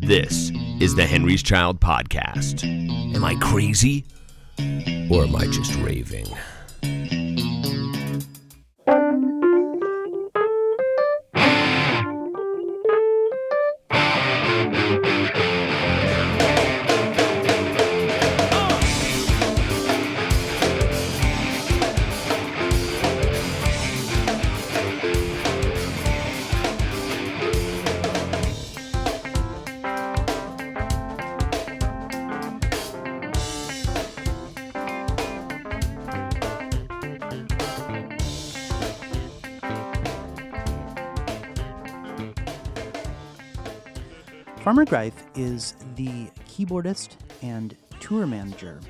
This is the Henry's Child Podcast. Am I crazy? Or am I just raving? Farmer Greif is the keyboardist and tour manager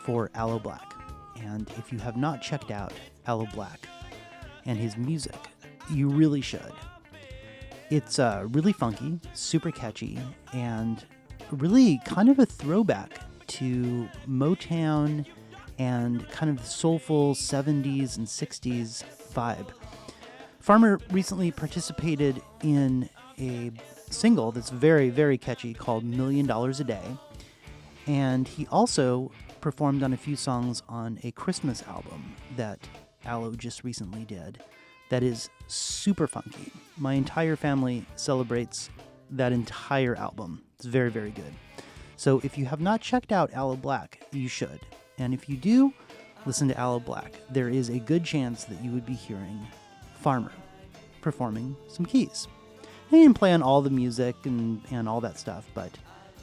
for Aloe Blacc. And if you have not checked out Aloe Blacc and his music, you really should. It's really funky, super catchy, and really kind of a throwback to Motown and kind of soulful 70s and 60s vibe. Farmer recently participated in a single that's very, very catchy called $1 Million a Day. And he also performed on a few songs on a Christmas album that Aloe just recently did that is super funky. My entire family celebrates that entire album. It's very, very good. So if you have not checked out Aloe Blacc, you should. And if you do listen to Aloe Blacc, there is a good chance that you would be hearing Farmer performing some keys. He didn't play on all the music and all that stuff, but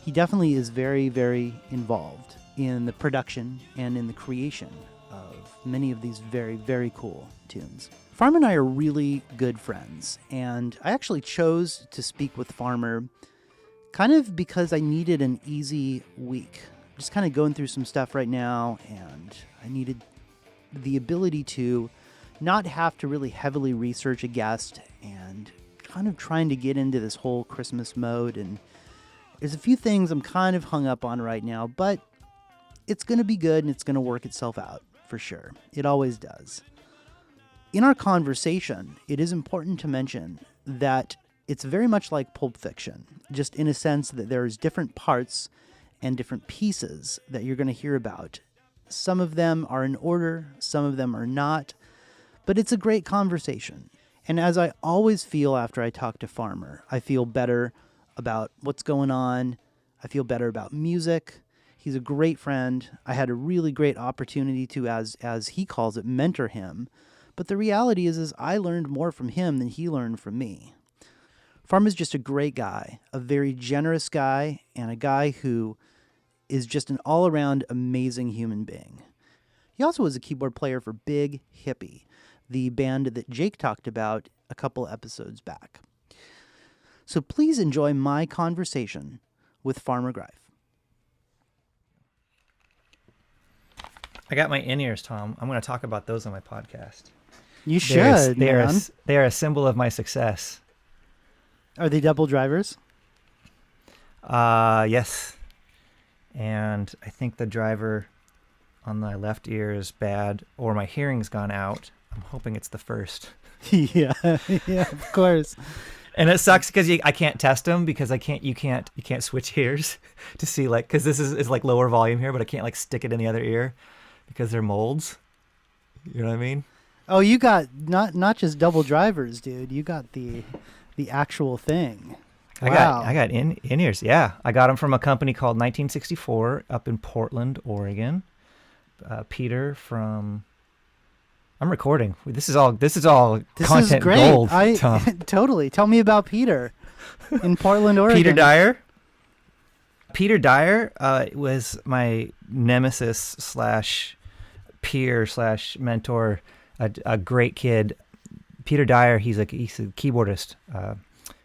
he definitely is very, very involved in the production and in the creation of many of these very, very cool tunes. Farmer and I are really good friends, and I actually chose to speak with Farmer kind of because I needed an easy week. I'm just kind of going through some stuff right now, and I needed the ability to not have to really heavily research a guest and kind of trying to get into this whole Christmas mode. And there's a few things I'm kind of hung up on right now, but it's going to be good and it's going to work itself out for sure. It always does. In our conversation, it is important to mention that it's very much like Pulp Fiction, just in a sense that there's different parts and different pieces that you're going to hear about. Some of them are in order, some of them are not, but it's a great conversation. And as I always feel after I talk to Farmer, I feel better about what's going on. I feel better about music. He's a great friend. I had a really great opportunity to, as he calls it, mentor him. But the reality is I learned more from him than he learned from me. Farmer's just a great guy, a very generous guy, and a guy who is just an all-around amazing human being. He also was a keyboard player for Big Hippie, the band that Jake talked about a couple episodes back. So please enjoy my conversation with Farmer Greif. I got my in-ears, Tom. I'm going to talk about those on my podcast. You should, man. They are a symbol of my success. Are they double drivers? Yes. And I think the driver on my left ear is bad, or my hearing's gone out. I'm hoping it's the first. yeah, of course. And it sucks because I can't test them because you can't switch ears to see, like, because this is like lower volume here, but I can't like stick it in the other ear because they're molds. You know what I mean? Oh, you got not just double drivers, dude. You got the actual thing. Wow. I got in-ears. Yeah, I got them from a company called 1964 up in Portland, Oregon. Peter from. I'm recording. This is all content great. gold. Totally. Tell me about Peter in Portland, Oregon. Peter Dyer was my nemesis / peer / mentor. A great kid. Peter Dyer. He's a keyboardist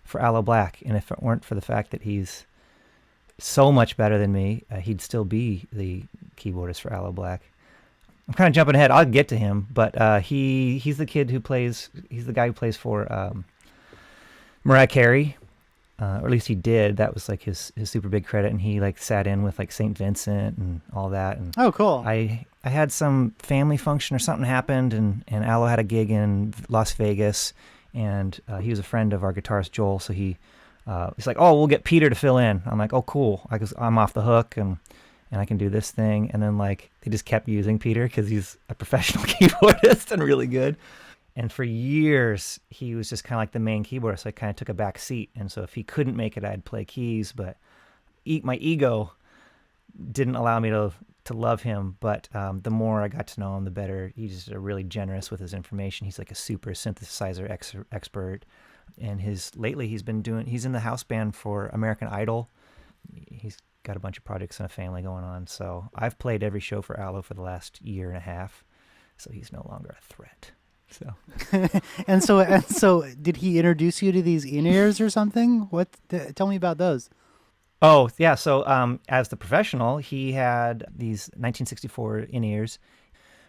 for Aloe Blacc, and if it weren't for the fact that he's so much better than me, he'd still be the keyboardist for Aloe Blacc. I'm kind of jumping ahead. I'll get to him, but he's the kid who plays. He's the guy who plays for Mariah Carey, or at least he did. That was like his super big credit, and he like sat in with like St. Vincent and all that. And oh, cool. I had some family function or something happened, and Aloe had a gig in Las Vegas, and he was a friend of our guitarist Joel, so he He's like, oh, we'll get Peter to fill in. I'm like, oh, cool. I'm off the hook and I can do this thing. And then like they just kept using Peter because he's a professional keyboardist and really good. And for years, he was just kind of like the main keyboardist. So I kind of took a back seat. And so if he couldn't make it, I'd play keys. But my ego didn't allow me to love him. But the more I got to know him, the better. He's just really generous with his information. He's like a super synthesizer expert. And lately he's in the house band for American Idol. He's got a bunch of projects and a family going on. So I've played every show for Aloe for the last year and a half. So he's no longer a threat. So and so did he introduce you to these in-ears or something? Tell me about those. Oh yeah, so as the professional, he had these 1964 in-ears.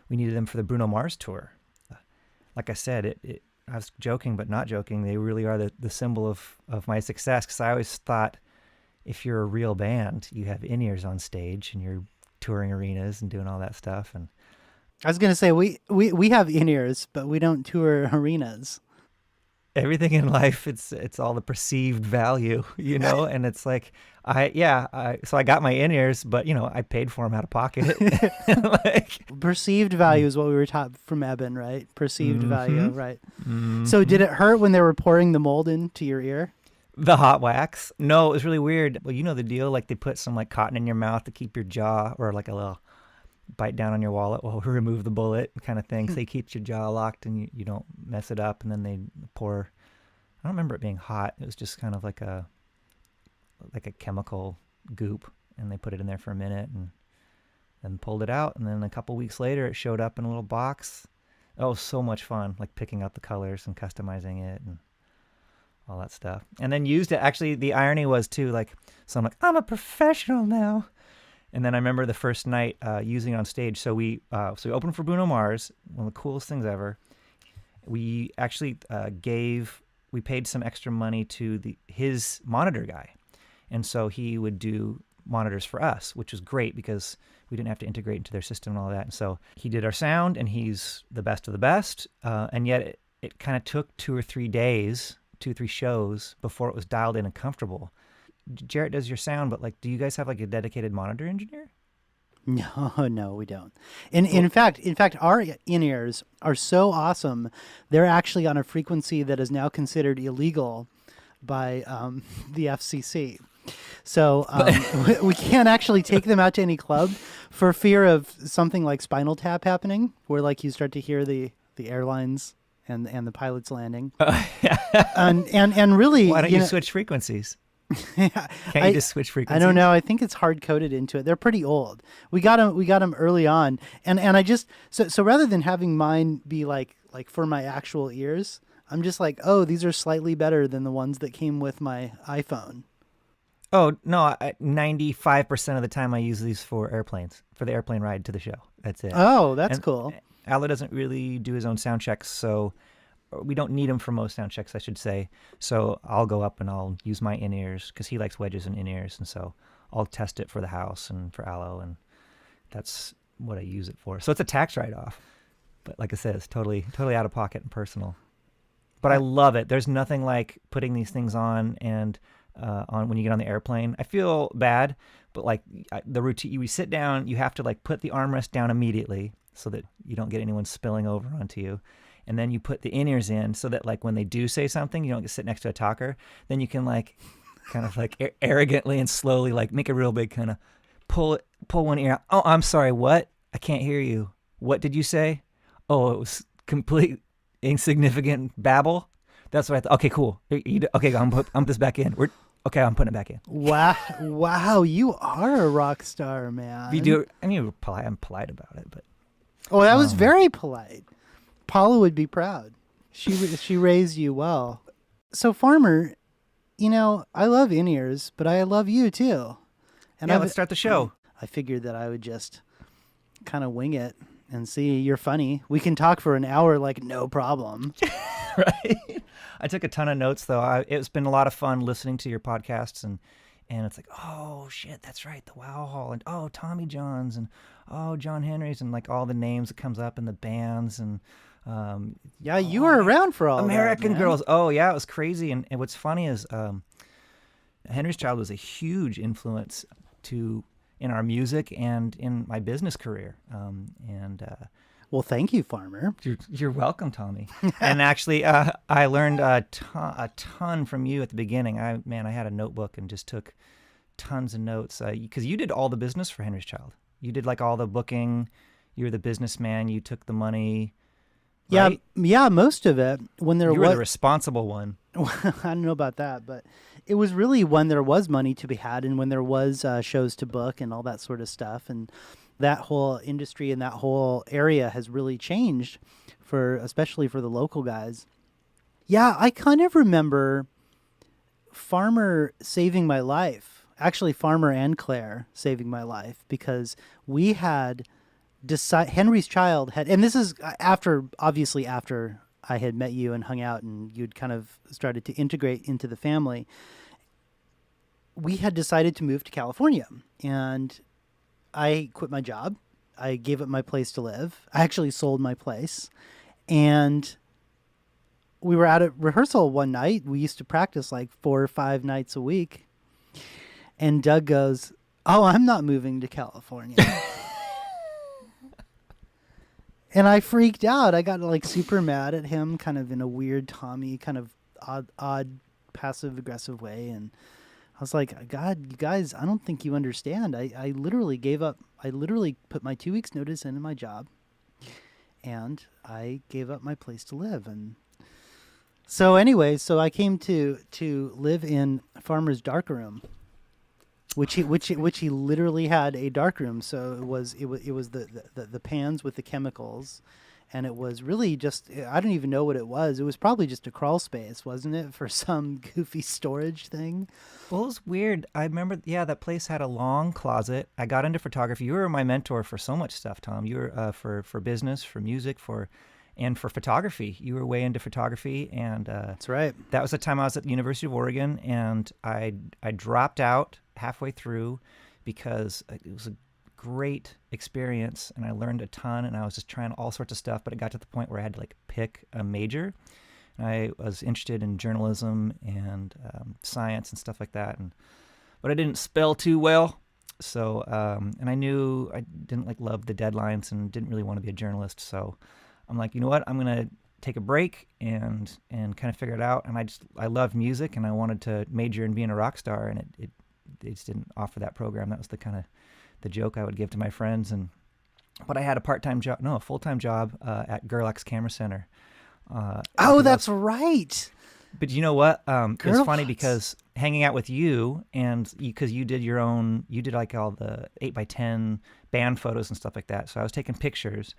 We needed them for the Bruno Mars tour. Like I said, I was joking but not joking. They really are the symbol of my success, because I always thought if you're a real band, you have in-ears on stage and you're touring arenas and doing all that stuff. And I was gonna say we have in-ears, but we don't tour arenas. Everything in life, it's all the perceived value, and it's like so I got my in-ears, but I paid for them out of pocket. Perceived value is what we were taught from Eben, right? Perceived value, right? Mm-hmm. So did it hurt when they were pouring the mold into your ear? The hot wax? No, it was really weird. Well, you know the deal, like they put some like cotton in your mouth to keep your jaw, or like a little bite down on your wallet while we remove the bullet kind of thing. So they keep your jaw locked and you don't mess it up. And then they pour, I don't remember it being hot. It was just kind of like a chemical goop, and they put it in there for a minute and then pulled it out. And then a couple weeks later, it showed up in a little box. Oh, so much fun, like picking out the colors and customizing it and all that stuff. And then used it. Actually, the irony was too, like, so I'm like, I'm a professional now. And then I remember the first night using it on stage. So we opened for Bruno Mars, one of the coolest things ever. We actually we paid some extra money to his monitor guy. And so he would do monitors for us, which was great because we didn't have to integrate into their system and all that. And so he did our sound, and he's the best of the best. And yet it kind of took 2 or 3 days, 2 or 3 shows before it was dialed in and comfortable. Jarrett does your sound, but like, do you guys have like a dedicated monitor engineer? No, we don't. In fact, our in-ears are so awesome. They're actually on a frequency that is now considered illegal by the FCC. So we can't actually take them out to any club for fear of something like Spinal Tap happening, where like you start to hear the airlines and the pilots landing. And really, why don't you switch frequencies? Can't you just switch frequencies? I don't know. I think it's hard coded into it. They're pretty old. We got them early on, and I just so rather than having mine be like for my actual ears, I'm just like, oh, these are slightly better than the ones that came with my iPhone. Oh no, 95% of the time I use these for the airplane ride to the show. That's it. Oh, that's cool. Aloe doesn't really do his own sound checks, so we don't need him for most sound checks, I should say. So I'll go up and I'll use my in-ears because he likes wedges and in-ears, and so I'll test it for the house and for Aloe, and that's what I use it for. So it's a tax write-off, but like I said, it's totally out of pocket and personal. But I love it. There's nothing like putting these things on and on when you get on the airplane. I feel bad, but like the routine, we sit down, you have to like put the armrest down immediately so that you don't get anyone spilling over onto you. And then you put the in-ears in so that like when they do say something, you don't get sit next to a talker. Then you can like kind of like arrogantly and slowly like make a real big kind of pull one ear out. Oh, I'm sorry. What? I can't hear you. What did you say? Oh, it was complete insignificant babble. That's what I thought. Okay, cool. Okay, I'm put this back in. I'm putting it back in. Wow, you are a rock star, man. You do. I mean, I'm polite about it, but. Oh, that was very polite. Paula would be proud. She raised you well. So, Farmer, I love in-ears, but I love you too. And let's start the show. I figured that I would just kind of wing it and see. You're funny. We can talk for an hour like no problem. Right? I took a ton of notes, though. It's been a lot of fun listening to your podcasts, and it's like, oh, shit, that's right, the Wow Hall, and oh, Tommy John's, and oh, John Henry's, and like all the names that comes up in the bands, and you were around for all American that, Girls. Oh, yeah, it was crazy. And what's funny is Henry's Child was a huge influence in our music and in my business career. Well, thank you, Farmer. You're welcome, Tommy. And actually, I learned a ton from you at the beginning. I had a notebook and just took tons of notes because you did all the business for Henry's Child. You did like all the booking. You were the businessman. You took the money. Right? Yeah, most of it. When you were the responsible one. I don't know about that, but it was really when there was money to be had and when there was shows to book and all that sort of stuff. And that whole industry and that whole area has really changed, especially for the local guys. Yeah, I kind of remember Farmer saving my life. Actually, Farmer and Claire saving my life because we had Henry's Child had, and this is obviously after I had met you and hung out and you'd kind of started to integrate into the family. We had decided to move to California, and I quit my job. I gave up my place to live. I actually sold my place, and we were at a rehearsal one night. We used to practice like 4 or 5 nights a week, and Doug goes, "Oh, I'm not moving to California." And I freaked out. I got like super mad at him, kind of in a weird Tommy, kind of odd passive aggressive way. And I was like, God, you guys, I don't think you understand. I literally gave up. I literally put my 2 weeks notice in my job, and I gave up my place to live. And so anyway, I came to live in Farmer's darkroom, which he literally had a darkroom. So it was the pans with the chemicals, and it was really just, I don't even know what it was. It was probably just a crawl space, wasn't it, for some goofy storage thing? Well, it was weird. I remember, that place had a long closet. I got into photography. You were my mentor for so much stuff, Tom. You were for business, for music, and for photography. You were way into photography, and that's right. That was the time I was at the University of Oregon, and I dropped out halfway through because it was a great experience, and I learned a ton, and I was just trying all sorts of stuff, but it got to the point where I had to like pick a major. And I was interested in journalism and science and stuff like that, but I didn't spell too well. So, and I knew I didn't love the deadlines and didn't really want to be a journalist. So I'm like, you know what? I'm going to take a break and kind of figure it out. And I loved music, and I wanted to major in being a rock star, and it just didn't offer that program. That was the joke I would give to my friends. But I had a full-time job at Gerlach's Camera Center. That's right. But you know what? It was funny because hanging out with you, and because you did like all the 8x10 band photos and stuff like that. So I was taking pictures,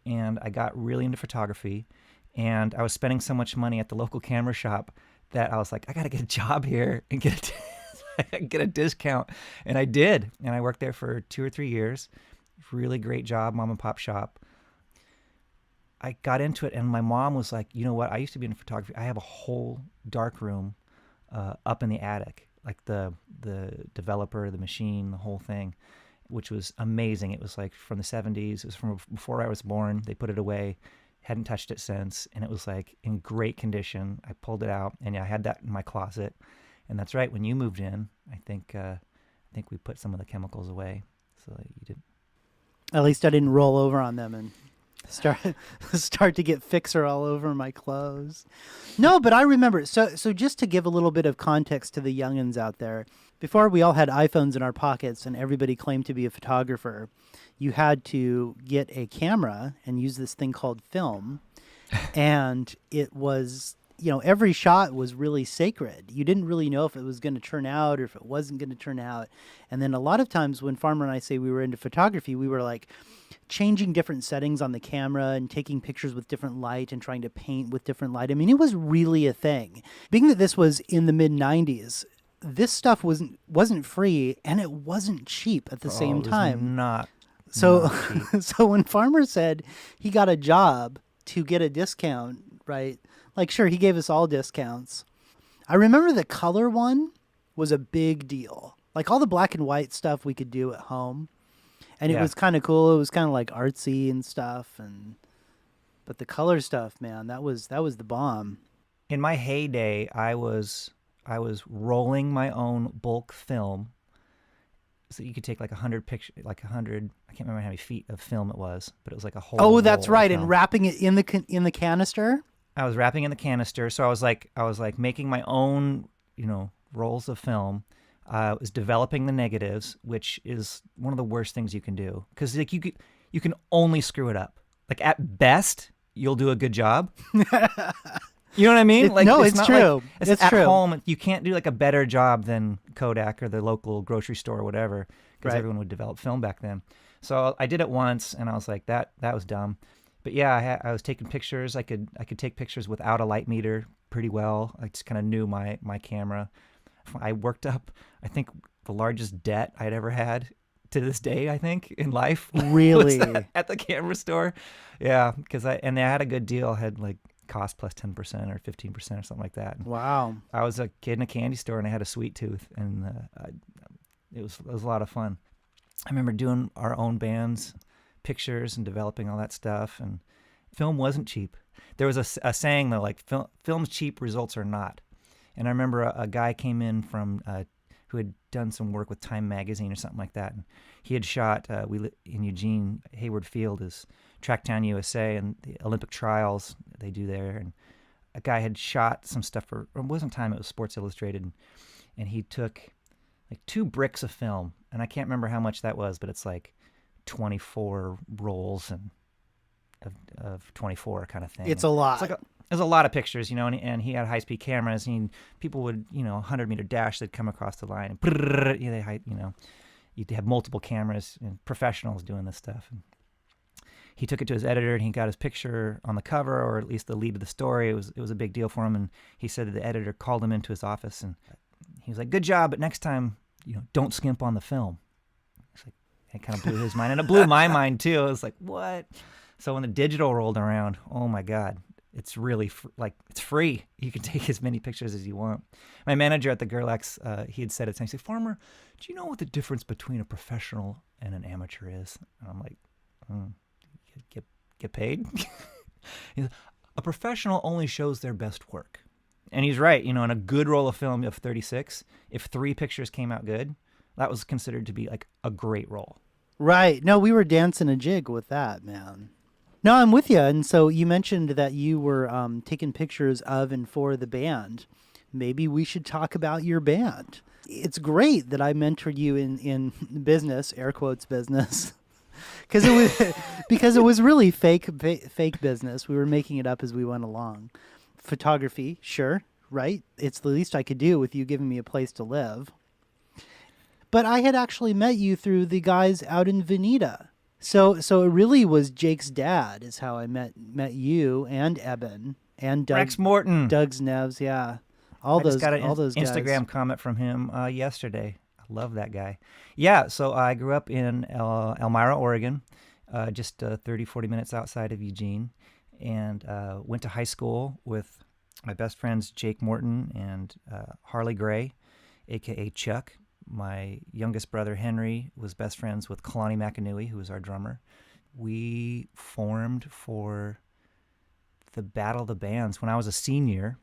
and I got really into photography, and I was spending so much money at the local camera shop that I was like, I got to get a job here and get a discount. And I did. And I worked there for 2 or 3 years. Really great job, mom and pop shop. I got into it, and my mom was like, you know what? I used to be in photography. I have a whole dark room up in the attic, like the developer, the machine, the whole thing, which was amazing. It was like from the 70s. It was from before I was born. They put it away, hadn't touched it since, and it was like in great condition. I pulled it out, and I had that in my closet. And that's right. When you moved in, I think we put some of the chemicals away, so that you didn't. At least I didn't roll over on them and start to get fixer all over my clothes. No, but I remember. So just to give a little bit of context to the youngins out there, before we all had iPhones in our pockets and everybody claimed to be a photographer, you had to get a camera and use this thing called film, and it was, every shot was really sacred. You didn't really know if it was going to turn out or if it wasn't going to turn out. And then a lot of times when Farmer and I say we were into photography, we were like changing different settings on the camera and taking pictures with different light and trying to paint with different light. I mean, it was really a thing. Being that this was in the mid-90s, this stuff wasn't free, and it wasn't cheap at the same time. Not so cheap. So when Farmer said he got a job to get a discount, right? Like, sure, he gave us all discounts. I remember the color one was a big deal. Like all the black and white stuff we could do at home. And it was kind of cool. It was kind of like artsy and stuff. But the color stuff, man, that was the bomb. In my heyday, I was I was rolling my own bulk film. So you could take like 100 pictures, like 100, I can't remember how many feet of film it was, but it was like a whole Oh, that's roll of right. film. And wrapping it in the canister? I was wrapping in the canister. So I was like making my own, rolls of film. I was developing the negatives, which is one of the worst things you can do. Because like you can only screw it up. Like at best, you'll do a good job. You know what I mean? It's not true. Like, it's at true. home. You can't do like a better job than Kodak or the local grocery store or whatever, because Right. everyone would develop film back then. So I did it once, and I was like, that was dumb. But yeah, I was taking pictures. I could take pictures without a light meter pretty well. I just kind of knew my camera. I worked up, I think, the largest debt I'd ever had to this day, I think, in life. Really? was at the camera store. Yeah, because I had a good deal. I had like cost plus 10% or 15% or something like that. Wow. I was a kid in a candy store and I had a sweet tooth, and it was a lot of fun. I remember doing our own band's pictures and developing all that stuff, and film wasn't cheap. There was a saying though, like film's cheap, results are not. And I remember a guy came in from who had done some work with Time magazine or something like that, and he had shot in Eugene. Hayward Field is Tracktown, USA, and the Olympic trials they do there. And a guy had shot some stuff for, it wasn't Time, it was Sports Illustrated, and he took like 2 bricks of film, and I can't remember how much that was, but it's like 24 rolls and of 24 kind of thing. It's a lot. There's a lot of pictures, and he had high-speed cameras, and people would, 100-meter dash, they'd come across the line, and you'd have multiple cameras and professionals doing this stuff. And he took it to his editor, and he got his picture on the cover, or at least the lead of the story. It was a big deal for him, and he said that the editor called him into his office, and he was like, "Good job, but next time, don't skimp on the film." It's like, it kind of blew his mind, and it blew my mind too. I was like, "What?" So when the digital rolled around, oh my God, it's really it's free. You can take as many pictures as you want. My manager at the Gerlachs, he had said it to me. He said, "Farmer, do you know what the difference between a professional and an amateur is?" And I'm like, get paid? He's like, "A professional only shows their best work." And he's right. In a good roll of film of 36, if 3 pictures came out good, that was considered to be like a great roll. Right. No, we were dancing a jig with that, man. No, I'm with you. And so you mentioned that you were taking pictures of and for the band. Maybe we should talk about your band. It's great that I mentored you in business, air quotes business, because it was really fake business. We were making it up as we went along. Photography, sure, right? It's the least I could do with you giving me a place to live. But I had actually met you through the guys out in Veneta. So it really was Jake's dad is how I met you and Eben and Doug, Rex Morton. Doug's Nevs, yeah. I All those got an guys. Instagram comment from him yesterday. I love that guy. Yeah, so I grew up in Elmira, Oregon, just 30, 40 minutes outside of Eugene, and went to high school with my best friends Jake Morton and Harley Gray, a.k.a. Chuck. My youngest brother, Henry, was best friends with Kalani Makanui, who was our drummer. We formed for the Battle of the Bands. When I was a senior,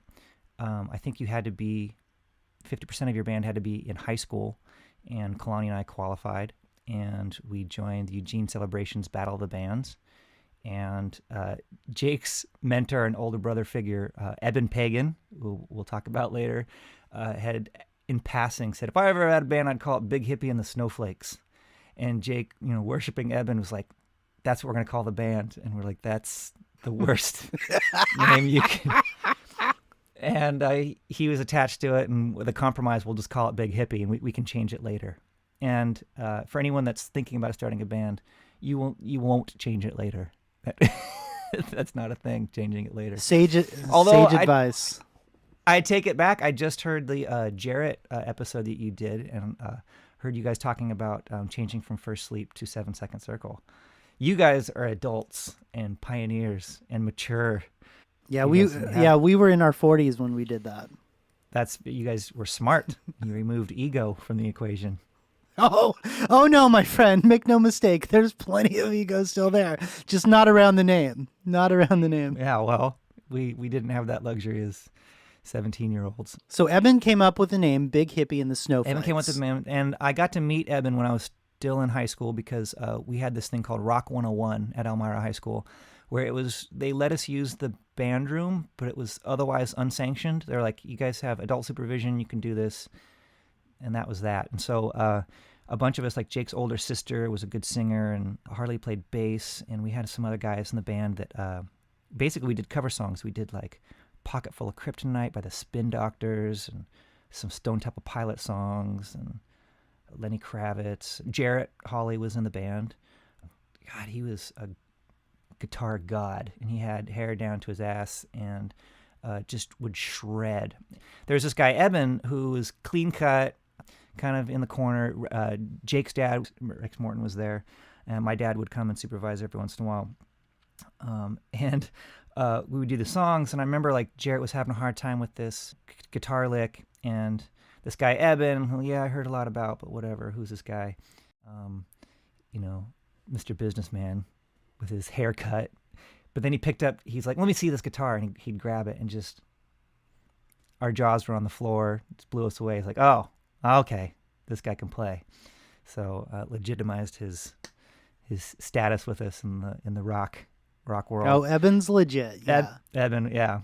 I think you had to be, 50% of your band had to be in high school, and Kalani and I qualified, and we joined the Eugene Celebrations Battle of the Bands. And Jake's mentor and older brother figure, Eben Pagan, who we'll talk about later, had in passing said, if I ever had a band, I'd call it Big Hippie and the Snowflakes. And Jake, worshiping Eben, was like, that's what we're going to call the band. And we're like, that's the worst name you can. And he was attached to it, and with a compromise, we'll just call it Big Hippie, and we can change it later. And for anyone that's thinking about starting a band, you won't change it later. That's not a thing, changing it later. Sage Although advice. I take it back. I just heard the Jarrett episode that you did, and heard you guys talking about changing from First Sleep to 7 Second Circle. You guys are adults and pioneers and mature. Yeah, we were in our 40s when we did that. You guys were smart. You removed ego from the equation. Oh no, my friend. Make no mistake. There's plenty of ego still there. Just not around the name. Not around the name. Yeah, well, we didn't have that luxury as 17-year-olds. So Eben came up with the name Big Hippie and the Snowflakes. Eben came with the name, and I got to meet Eben when I was still in high school because we had this thing called Rock 101 at Elmira High School, where they let us use the band room, but it was otherwise unsanctioned. They're like, you guys have adult supervision, you can do this, and that was that. And so a bunch of us, like Jake's older sister was a good singer, and Harley played bass, and we had some other guys in the band that basically we did cover songs. We did like Pocket Full of Kryptonite by the Spin Doctors, and some Stone Temple Pilot songs, and Lenny Kravitz. Jarrett Hawley was in the band. God, he was a guitar god, and he had hair down to his ass and just would shred. There's this guy, Eben, who was clean cut, kind of in the corner. Jake's dad, Jake Morton, was there, and my dad would come and supervise every once in a while. And we would do the songs, and I remember like Jarrett was having a hard time with this guitar lick, and this guy Eben, who, yeah, I heard a lot about, but whatever, who's this guy? Mr. Businessman with his haircut. But then he picked up, he's like, let me see this guitar, and he'd grab it, and just, our jaws were on the floor, just blew us away. He's like, oh, okay, this guy can play. So legitimized his status with us in the rock world. Oh, Eben's legit. Yeah. Eben, yeah.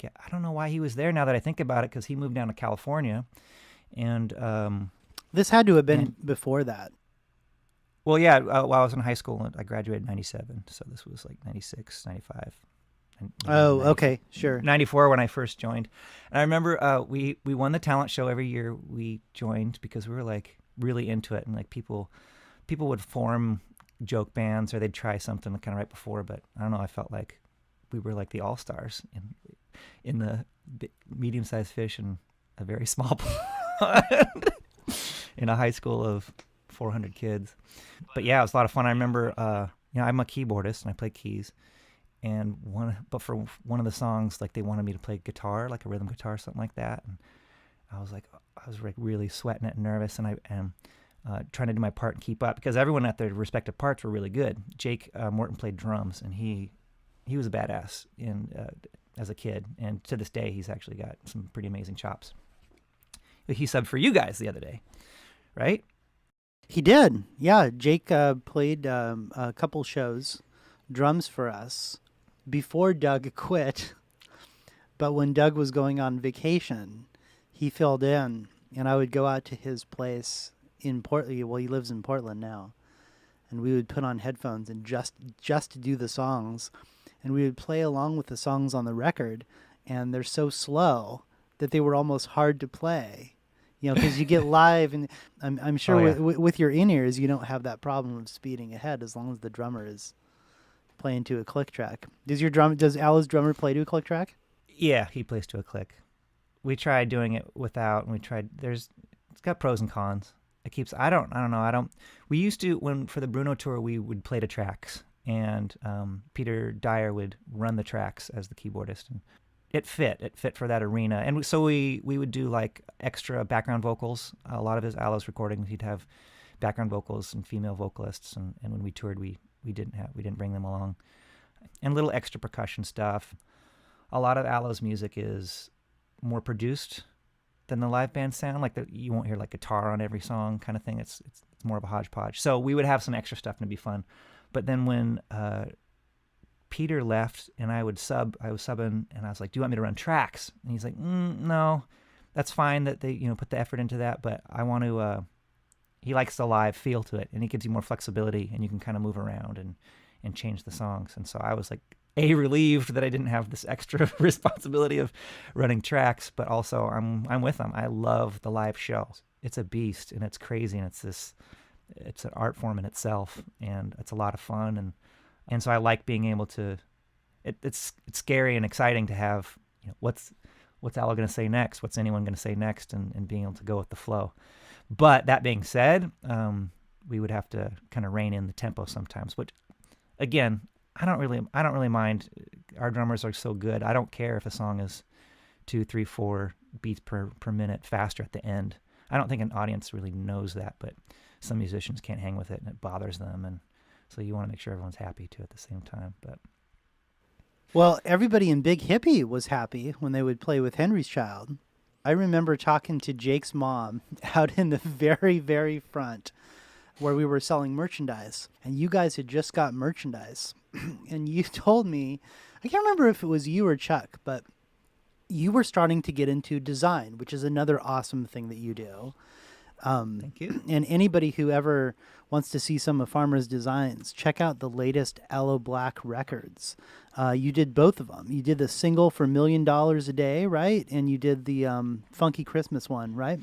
I don't know why he was there now that I think about it, because he moved down to California, and this had to have been before that. Well, yeah, while I was in high school, I graduated in 97, so this was like 96, 95. Oh, okay, sure. 94 when I first joined. And I remember we won the talent show every year we joined, because we were like really into it, and like people would form joke bands, or they'd try something kind of right before, but I don't know, I felt like we were like the all-stars in the medium-sized fish and a very small pond in a high school of 400 kids. But yeah, it was a lot of fun. I remember, I'm a keyboardist and I play keys, and for one of the songs, like they wanted me to play guitar, like a rhythm guitar, or something like that, and I was like really sweating it and nervous, and trying to do my part and keep up, because everyone at their respective parts were really good. Jake Morton played drums, and he was a badass as a kid, and to this day he's actually got some pretty amazing chops. He subbed for you guys the other day, right? He did. Yeah, Jake played a couple shows, drums for us, before Doug quit. But when Doug was going on vacation, he filled in, and I would go out to his place in Portland. Well, he lives in Portland now, and we would put on headphones and just do the songs, and we would play along with the songs on the record, and they're so slow that they were almost hard to play. Because you get live, and I'm sure with your in-ears, you don't have that problem of speeding ahead as long as the drummer is playing to a click track. Does Aloe's drummer play to a click track? Yeah, he plays to a click. We tried doing it without, and it's got pros and cons. I don't know. We used to, for the Bruno tour, we would play to tracks, and Peter Dyer would run the tracks as the keyboardist, and it fit for that arena. And so we would do like extra background vocals. A lot of his Aloe's recordings, he'd have background vocals and female vocalists, and when we toured, we didn't bring them along. And little extra percussion stuff. A lot of Aloe's music is more produced than the live band sound. Like you won't hear like guitar on every song kind of thing. It's more of a hodgepodge. So we would have some extra stuff, and it'd be fun. But then when Peter left and I was subbing, and I was like, do you want me to run tracks? And he's like, no, that's fine that they, put the effort into that, but I want to, he likes the live feel to it, and he gives you more flexibility, and you can kind of move around and change the songs. And so I was like, relieved that I didn't have this extra responsibility of running tracks, but also I'm with them. I love the live show. It's a beast, and it's crazy, and it's an art form in itself, and it's a lot of fun, and so I like being able to. It's scary and exciting to have. What's Aloe going to say next? What's anyone going to say next? And being able to go with the flow. But that being said, we would have to kind of rein in the tempo sometimes. Which, again, I don't really mind. Our drummers are so good. I don't care if a song is 2, 3, 4 beats per minute faster at the end. I don't think an audience really knows that, but some musicians can't hang with it, and it bothers them, and so you want to make sure everyone's happy too at the same time. But Well, everybody in Big Hippie was happy when they would play with Henry's Child. I remember talking to Jake's mom out in the very, very front where we were selling merchandise, and you guys had just got merchandise. And you told me, I can't remember if it was you or Chuck, but you were starting to get into design, which is another awesome thing that you do. Thank you. And anybody who ever wants to see some of Farmer's designs, check out the latest Aloe Blacc records. You did both of them. You did the single for $1 Million a Day, right? And you did the Funky Christmas one, right?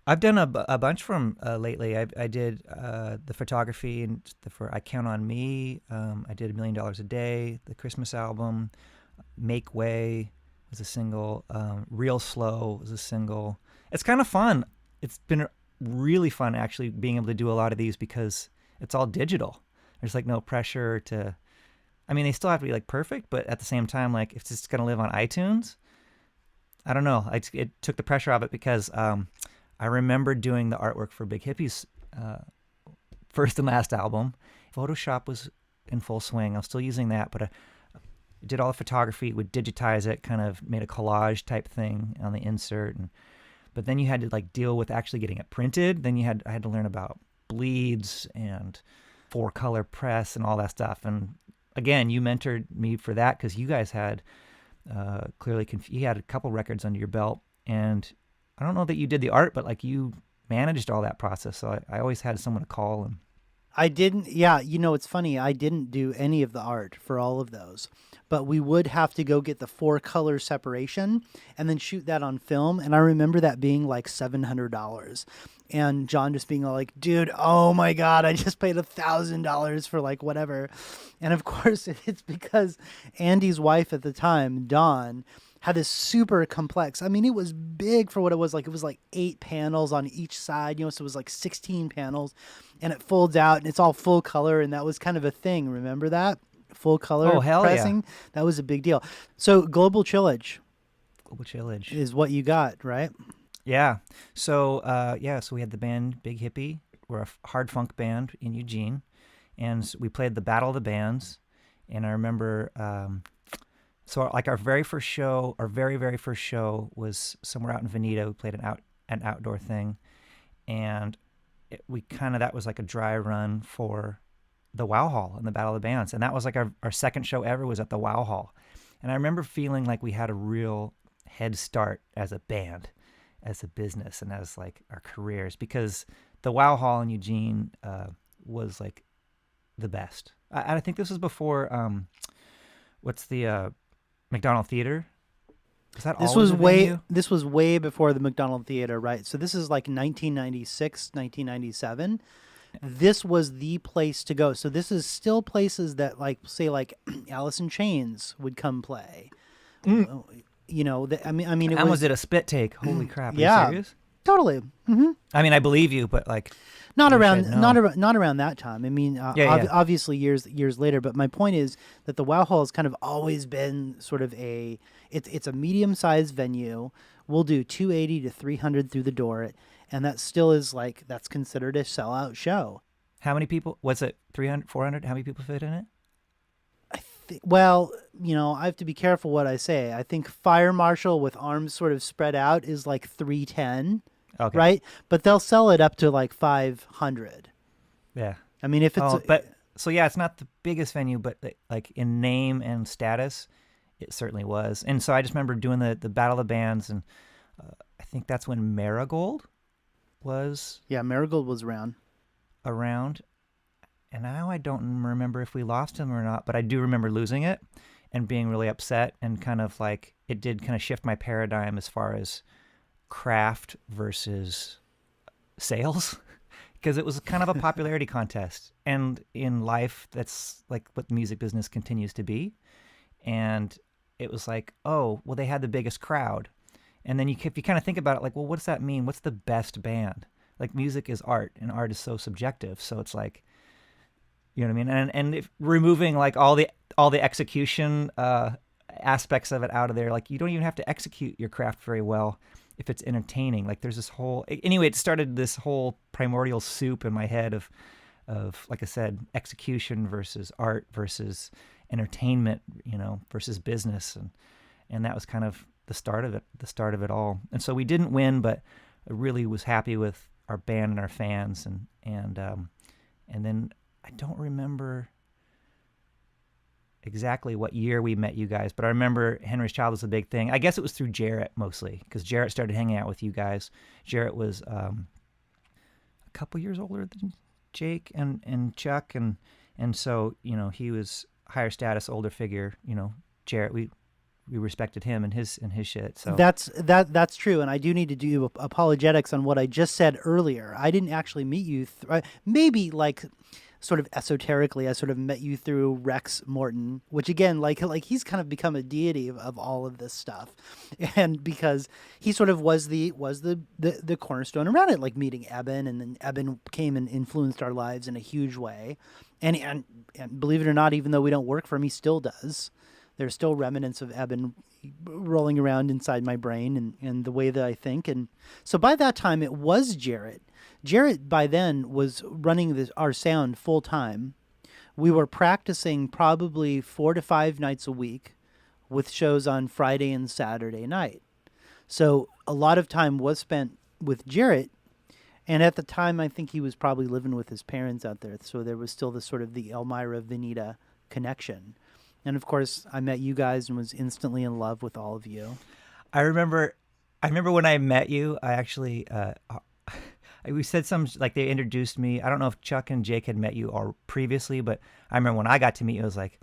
I've done a bunch from lately. I did the photography and for I Count on Me. I did $1 Million a Day, the Christmas album. Make Way was a single. Real Slow was a single. It's kind of fun. It's been really fun actually being able to do a lot of these because it's all digital. There's like no pressure to, I mean, they still have to be like perfect, but at the same time, like if it's going to live on iTunes, I don't know. It took the pressure off it because I remember doing the artwork for Big Hippie's first and last album. Photoshop was in full swing. I was still using that, but I did all the photography, would digitize it, kind of made a collage type thing on the insert, but then you had to like deal with actually getting it printed. Then I had to learn about bleeds and 4-color press and all that stuff. And again, you mentored me for that because you guys had you had a couple records under your belt, and I don't know that you did the art, but like you managed all that process. So I always had someone to call. And I didn't, yeah, it's funny. I didn't do any of the art for all of those, but we would have to go get the 4-color separation and then shoot that on film. And I remember that being like $700. And John just being all like, dude, oh my God, I just paid $1,000 for like whatever. And of course, it's because Andy's wife at the time, Dawn, had this super complex, I mean, it was big for what it was like. It was like 8 panels on each side, so it was like 16 panels, and it folds out and it's all full color. And that was kind of a thing. Remember that? Full color pressing? Yeah. That was a big deal. So Global Chillage is what you got, right? Yeah. So, so we had the band Big Hippie. We're a hard funk band in Eugene, and we played the Battle of the Bands. And I remember, so like our very, very first show was somewhere out in Veneta. We played an outdoor thing, and that was like a dry run for the Wow Hall and the Battle of the Bands. And that was like our second show ever was at the Wow Hall. And I remember feeling like we had a real head start as a band, as a business, and as like our careers, because the Wow Hall in Eugene was like the best. I think this was before, what's the McDonald Theater? Was that this was way This was way before the McDonald Theater, right? So this is like 1996, 1997. This was the place to go. So this is still places that like say like Alice in Chains would come play. I mean, was it a spit take? Holy crap! Are you serious? Totally. Mm-hmm. I mean, I believe you, but like not around that time. I mean, obviously years later. But my point is that the Wow Hall has kind of always been sort of it's a medium-sized venue. We'll do 280 to 300 through the door, and that still is like that's considered a sellout show. How many people? Was it 300, 400? How many people fit in it? Well, I have to be careful what I say. I think Fire Marshal with arms sort of spread out is like 310, okay, right? But they'll sell it up to like 500. Yeah. I mean, if it's... it's not the biggest venue, but like in name and status, it certainly was. And so I just remember doing the Battle of the Bands, and I think that's when Marigold was... Yeah, Marigold was around. And now I don't remember if we lost him or not, but I do remember losing it and being really upset, and kind of like it did kind of shift my paradigm as far as craft versus sales, because it was kind of a popularity contest. And in life, that's like what the music business continues to be. And it was like, oh, well, they had the biggest crowd. And then if you kind of think about it, like, well, what does that mean? What's the best band? Like, music is art, and art is so subjective. So it's like, you know what I mean? And if removing like all the execution aspects of it out of there, like you don't even have to execute your craft very well if it's entertaining. Like there's this whole, anyway, it started this whole primordial soup in my head of like I said, execution versus art versus entertainment, versus business, and that was kind of the start of it all. And so we didn't win, but I really was happy with our band and our fans, and then I don't remember exactly what year we met you guys, but I remember Henry's Child was a big thing. I guess it was through Jarrett mostly, because Jarrett started hanging out with you guys. Jarrett was a couple years older than Jake and Chuck, and so he was higher status, older figure. Jarrett, we respected him and his shit. So that's true, and I do need to do apologetics on what I just said earlier. I didn't actually meet you. Maybe like sort of esoterically, I sort of met you through Rex Morton, which again, like he's kind of become a deity of all of this stuff, and because he sort of was the cornerstone around it, like meeting Eben, and then Eben came and influenced our lives in a huge way, and believe it or not, even though we don't work for him, he still does. There's still remnants of Eben rolling around inside my brain and the way that I think. And so by that time, it was Jarrett. Jarrett, by then, was running our sound full time. We were practicing probably 4 to 5 nights a week with shows on Friday and Saturday night. So a lot of time was spent with Jarrett. And at the time, I think he was probably living with his parents out there. So there was still the sort of the Elmira Veneta connection. And of course, I met you guys and was instantly in love with all of you. I remember when I met you, I actually, we said like they introduced me. I don't know if Chuck and Jake had met you all previously, but I remember when I got to meet you, I was like,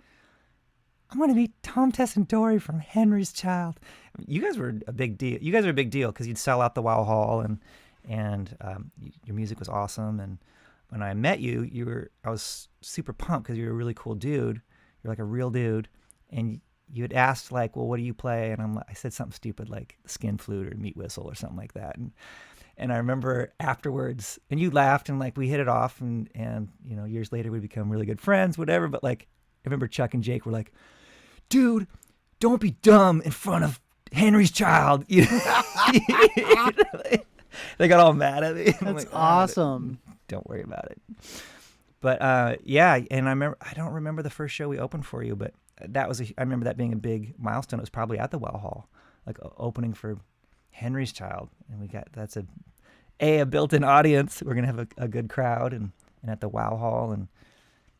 I'm going to meet Tom, Tess, and Dory from Henry's Child. You guys were a big deal. You guys are a big deal because you'd sell out the Wow Hall, and your music was awesome. And when I met you, I was super pumped because you were a really cool dude. You're like a real dude, and you had asked like, well, what do you play? And I said something stupid like the skin flute or meat whistle or something like that. And I remember afterwards, and you laughed, and like we hit it off, and years later we become really good friends, whatever. But like I remember Chuck and Jake were like, dude, don't be dumb in front of Henry's Child. They got all mad at me. That's like, awesome. Don't worry about it. But yeah, and I don't remember the first show we opened for you, but I remember that being a big milestone. It was probably at the Well Hall, like opening for Henry's Child, and that's a built-in audience. We're gonna have a good crowd, and at the Wow Hall, and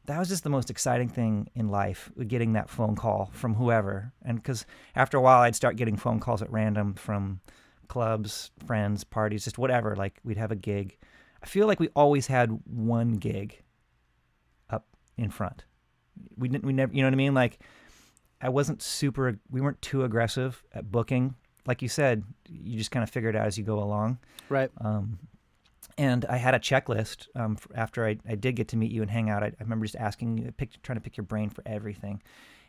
that was just the most exciting thing in life, getting that phone call from whoever. And because after a while, I'd start getting phone calls at random from clubs, friends, parties, just whatever. Like we'd have a gig. I feel like we always had one gig in front. We never, you know what I mean? Like we weren't too aggressive at booking. Like you said, you just kind of figure it out as you go along. Right. And I had a checklist after I did get to meet you and hang out. I remember just asking you, trying to pick your brain for everything.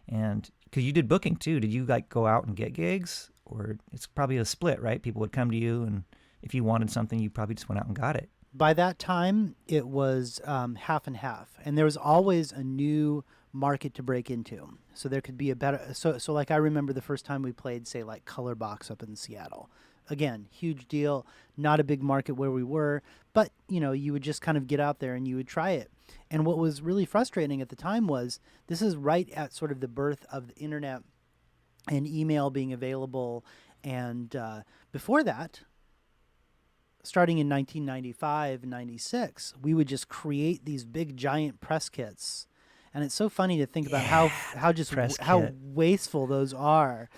And because you did booking too, did you like go out and get gigs? Or it's probably a split, right? People would come to you, and if you wanted something, you probably just went out and got it. By that time, it was half and half, and there was always a new market to break into. So there could be a better. So like I remember the first time we played, say like Color Box up in Seattle. Again, huge deal. Not a big market where we were, but you would just kind of get out there and you would try it. And what was really frustrating at the time was this is right at sort of the birth of the internet and email being available, and before that. Starting in 1995, 96, we would just create these big giant press kits. And it's so funny to think about how wasteful those are,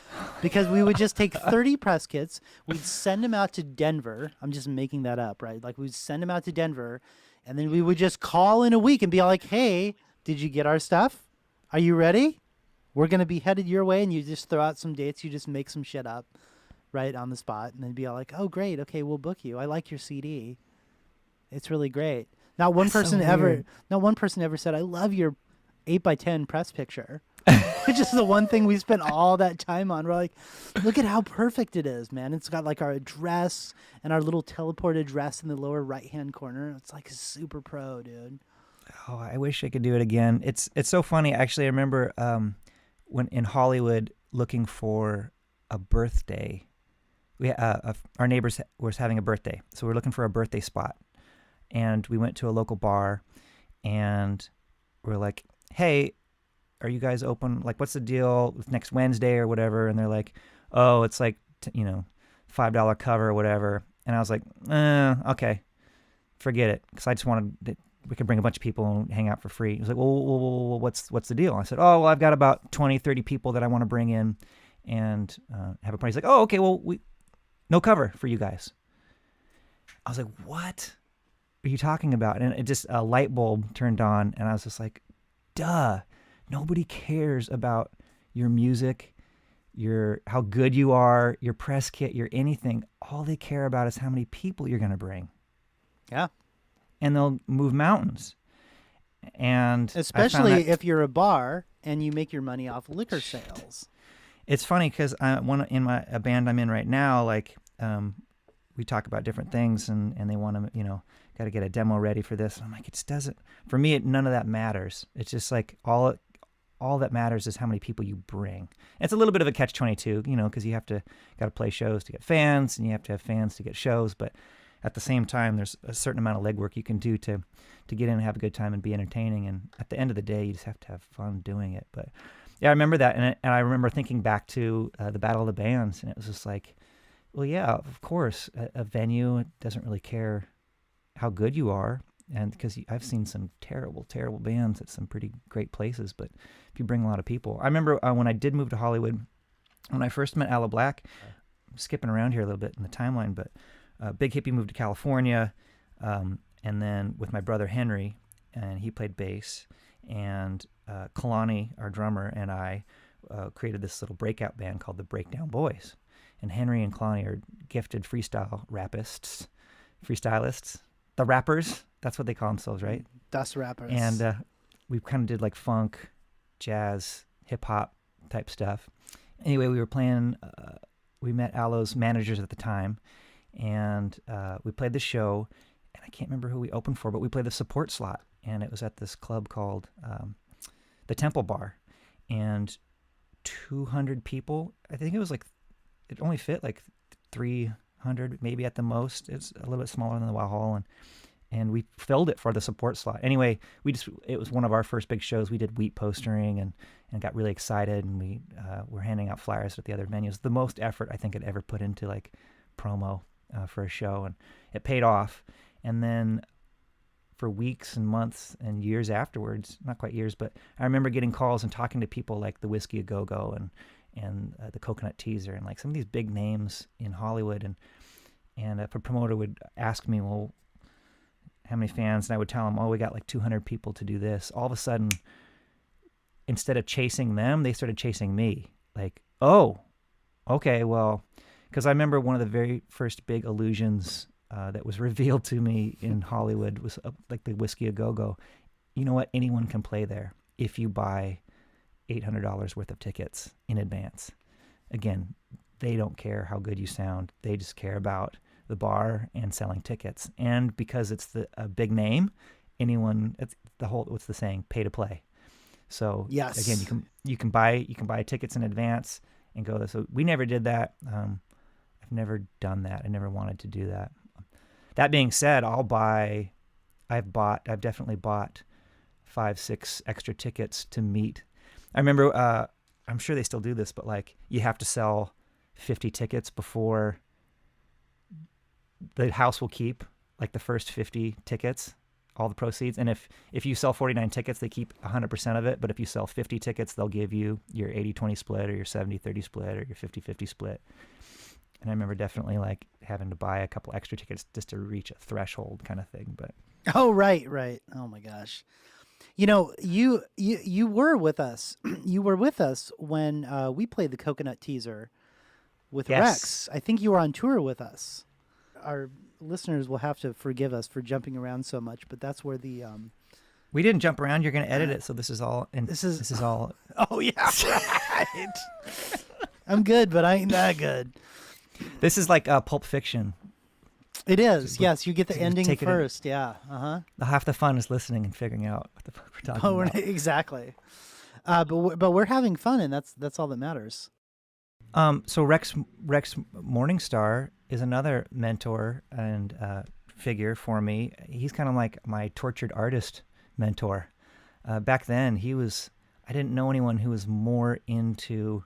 because we would just take 30 press kits, we'd send them out to Denver. I'm just making that up, right? Like we'd send them out to Denver, and then we would just call in a week and be like, hey, did you get our stuff? Are you ready? We're going to be headed your way. And you just throw out some dates. You just make some shit up. Right on the spot, and then be all like, "Oh, great, okay, we'll book you. I like your CD. It's really great." Not one person ever said, "I love your 8x10 press picture," which is the one thing we spent all that time on. We're like, "Look at how perfect it is, man! It's got like our address and our little teleport address in the lower right-hand corner. It's like super pro, dude." Oh, I wish I could do it again. It's so funny. Actually, I remember when in Hollywood looking for a birthday. Our neighbors was having a birthday, so we're looking for a birthday spot, and we went to a local bar, and we're like, "Hey, are you guys open? Like, what's the deal with next Wednesday or whatever? And they're like, oh, it's like, $5 cover or whatever. And I was like, okay, forget it. Because I just wanted, we could bring a bunch of people and hang out for free. He was like, well, what's the deal? I said, oh, well, I've got about 20, 30 people that I want to bring in and have a party. He's like, oh, okay, well, no cover for you guys. I was like, what are you talking about? And it just, a light bulb turned on, and I was just like, duh, nobody cares about your music, how good you are, your press kit, your anything. All they care about is how many people you're going to bring. Yeah. And they'll move mountains. And especially if you're a bar and you make your money off liquor sales. It's funny because a band I'm in right now, like, we talk about different things and they want to, got to get a demo ready for this. And I'm like, it just doesn't, for me, none of that matters. It's just like all that matters is how many people you bring. It's a little bit of a catch-22, because you got to play shows to get fans and you have to have fans to get shows. But at the same time, there's a certain amount of legwork you can do to get in and have a good time and be entertaining. And at the end of the day, you just have to have fun doing it. But yeah, I remember that. And I remember thinking back to the Battle of the Bands, and it was just like, well, yeah, of course, a venue doesn't really care how good you are. And because I've seen some terrible, terrible bands at some pretty great places, but if you bring a lot of people. I remember when I did move to Hollywood, when I first met Aloe Blacc, I'm skipping around here a little bit in the timeline, but Big Hippie moved to California, and then with my brother Henry, and he played bass, and Kalani, our drummer, and I created this little breakout band called the Breakdown Boys. And Henry and Kalani are gifted freestylists, the rappers. That's what they call themselves, right? Das rappers. And we kind of did like funk, jazz, hip hop type stuff. Anyway, we were playing. We met Aloe's managers at the time, and we played the show. And I can't remember who we opened for, but we played the support slot, and it was at this club called the Temple Bar, and 200 people. I think it was like it only fit like 300, maybe at the most. It's a little bit smaller than the Wow Hall, and we filled it for the support slot. Anyway, it was one of our first big shows. We did wheat postering and got really excited, and we were handing out flyers at the other venues. The most effort I think I'd ever put into like promo for a show, and it paid off. And then for weeks and months and years afterwards, not quite years, but I remember getting calls and talking to people like the Whiskey A Go-Go and the Coconut Teaser and like some of these big names in Hollywood. And if a promoter would ask me, well, how many fans? And I would tell them, oh, we got like 200 people to do this. All of a sudden, instead of chasing them, they started chasing me. Like, oh, okay, well, because I remember one of the very first big illusions that was revealed to me in Hollywood was like the Whiskey A Go-Go. You know what? Anyone can play there if you buy $800 worth of tickets in advance. Again, they don't care how good you sound. They just care about the bar and selling tickets. And because it's a big name, it's what's the saying? Pay to play. So yes. Again, you can buy tickets in advance and go there. So we never did that. I've never done that. I never wanted to do that. That being said, I've definitely bought 5-6 extra tickets to meet. I remember, I'm sure they still do this, but like you have to sell 50 tickets before the house will keep like the first 50 tickets, all the proceeds. And if you sell 49 tickets, they keep 100% of it. But if you sell 50 tickets, they'll give you your 80-20 split or your 70-30 split or your 50-50 split. And I remember definitely like having to buy a couple extra tickets just to reach a threshold kind of thing. But oh, right. Oh my gosh. You were with us. You were with us when we played the Coconut Teaser with yes. Rex. I think you were on tour with us. Our listeners will have to forgive us for jumping around so much, but that's where the we didn't jump around. You're going to edit it, so this is all. This is all. Oh yeah, right. I'm good, but I ain't that good. This is like Pulp Fiction. It is. Yes, you get the ending first. In. Yeah. Half the fun is listening and figuring out what the fuck we're talking about. Exactly. But we're having fun, and that's all that matters. So Rex Morningstar is another mentor and figure for me. He's kind of like my tortured artist mentor. Back then, I didn't know anyone who was more into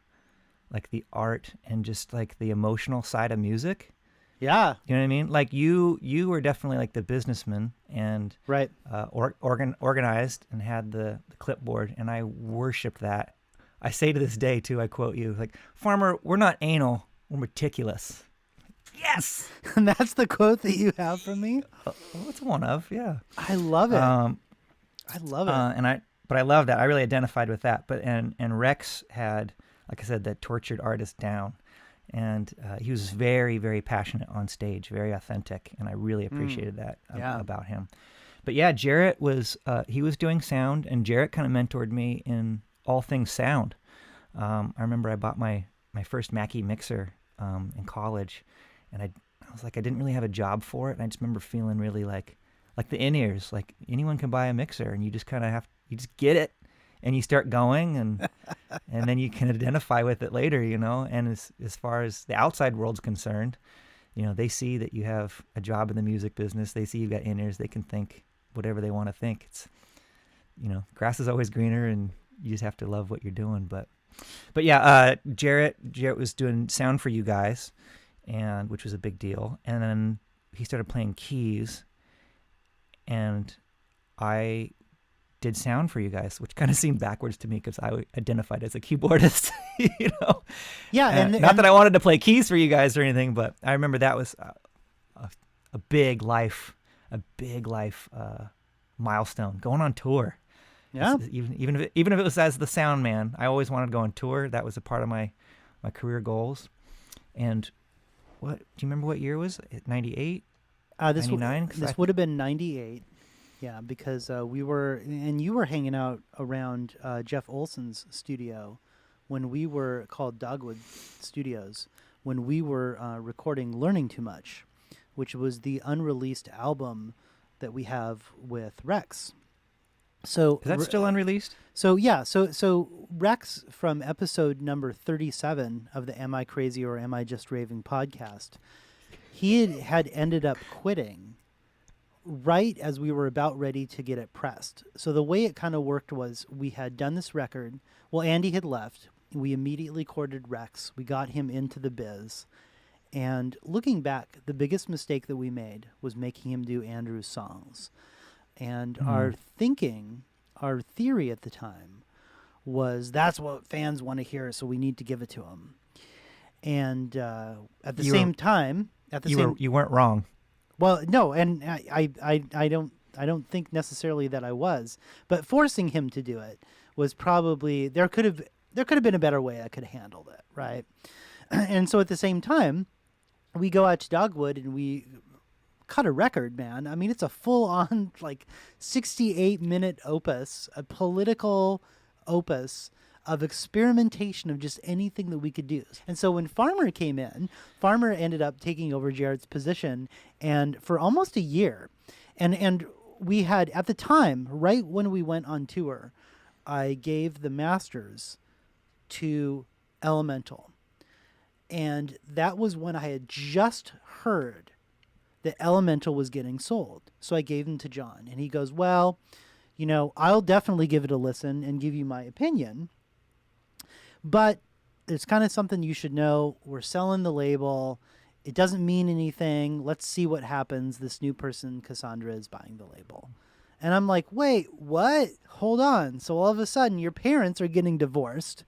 like the art and just like the emotional side of music. Yeah. You know what I mean? Like you were definitely like the businessman and Right. organized and had the clipboard, and I worshipped that. I say to this day too, I quote you, like, Farmer, we're not anal, we're meticulous. Yes. And that's the quote that you have from me? Well, it's one of, yeah. I love it. I love it. But I love that. I really identified with that. But and Rex had, like I said, that tortured artist down, and he was very, very passionate on stage, very authentic, and I really appreciated that about him. But yeah, Jarrett was he was doing sound, and Jarrett kind of mentored me in all things sound. I remember I bought my first Mackie mixer in college, and I was like, I didn't really have a job for it, and I just remember feeling really like the in-ears, like anyone can buy a mixer, and you just kind of you just get it, and you start going, and and then you can identify with it later, you know. And as far as the outside world's concerned, you know, they see that you have a job in the music business, they see you've got in-ears, they can think whatever they want to think. It's, you know, grass is always greener, and you just have to love what you're doing. But yeah, Jarrett was doing sound for you guys, and which was a big deal. And then he started playing keys, and I did sound for you guys, which kind of seemed backwards to me because I identified as a keyboardist, you know. Yeah, not that I wanted to play keys for you guys or anything, but I remember that was a big life milestone, going on tour. Yeah. Even if it was as the sound man, I always wanted to go on tour. That was a part of my career goals. And do you remember what year it was? 98? 99? This would have been 98. Yeah, because you were hanging out around Jeff Olson's studio when we were called Dogwood Studios, when we were recording Learning Too Much, which was the unreleased album that we have with Rex. So is that still unreleased? So yeah, so Rex from episode number 37 of the Am I Crazy or Am I Just Raving podcast, he had ended up quitting right as we were about ready to get it pressed. So the way it kind of worked was we had done this record. Well, Andy had left. We immediately courted Rex. We got him into the biz. And looking back, the biggest mistake that we made was making him do Andrew's songs. And our theory at the time was that's what fans want to hear, so we need to give it to them. And at the same time, you weren't wrong. Well, no, and I don't think necessarily that I was, but forcing him to do it was probably there could have been a better way I could have handled it, right? And so at the same time, we go out to Dogwood and we cut a record, man. I mean, it's a full-on like 68-minute opus, a political opus of experimentation of just anything that we could do. And so when Farmer came in, Farmer ended up taking over Jarrett's position, and for almost a year. And we had, at the time, right when we went on tour, I gave the masters to Elemental. And that was when I had just heard that Elemental was getting sold. So I gave them to John, and he goes, well, you know, I'll definitely give it a listen and give you my opinion. But it's kind of something you should know. We're selling the label. It doesn't mean anything. Let's see what happens. This new person, Cassandra, is buying the label. And I'm like, wait, what? Hold on. So all of a sudden, your parents are getting divorced,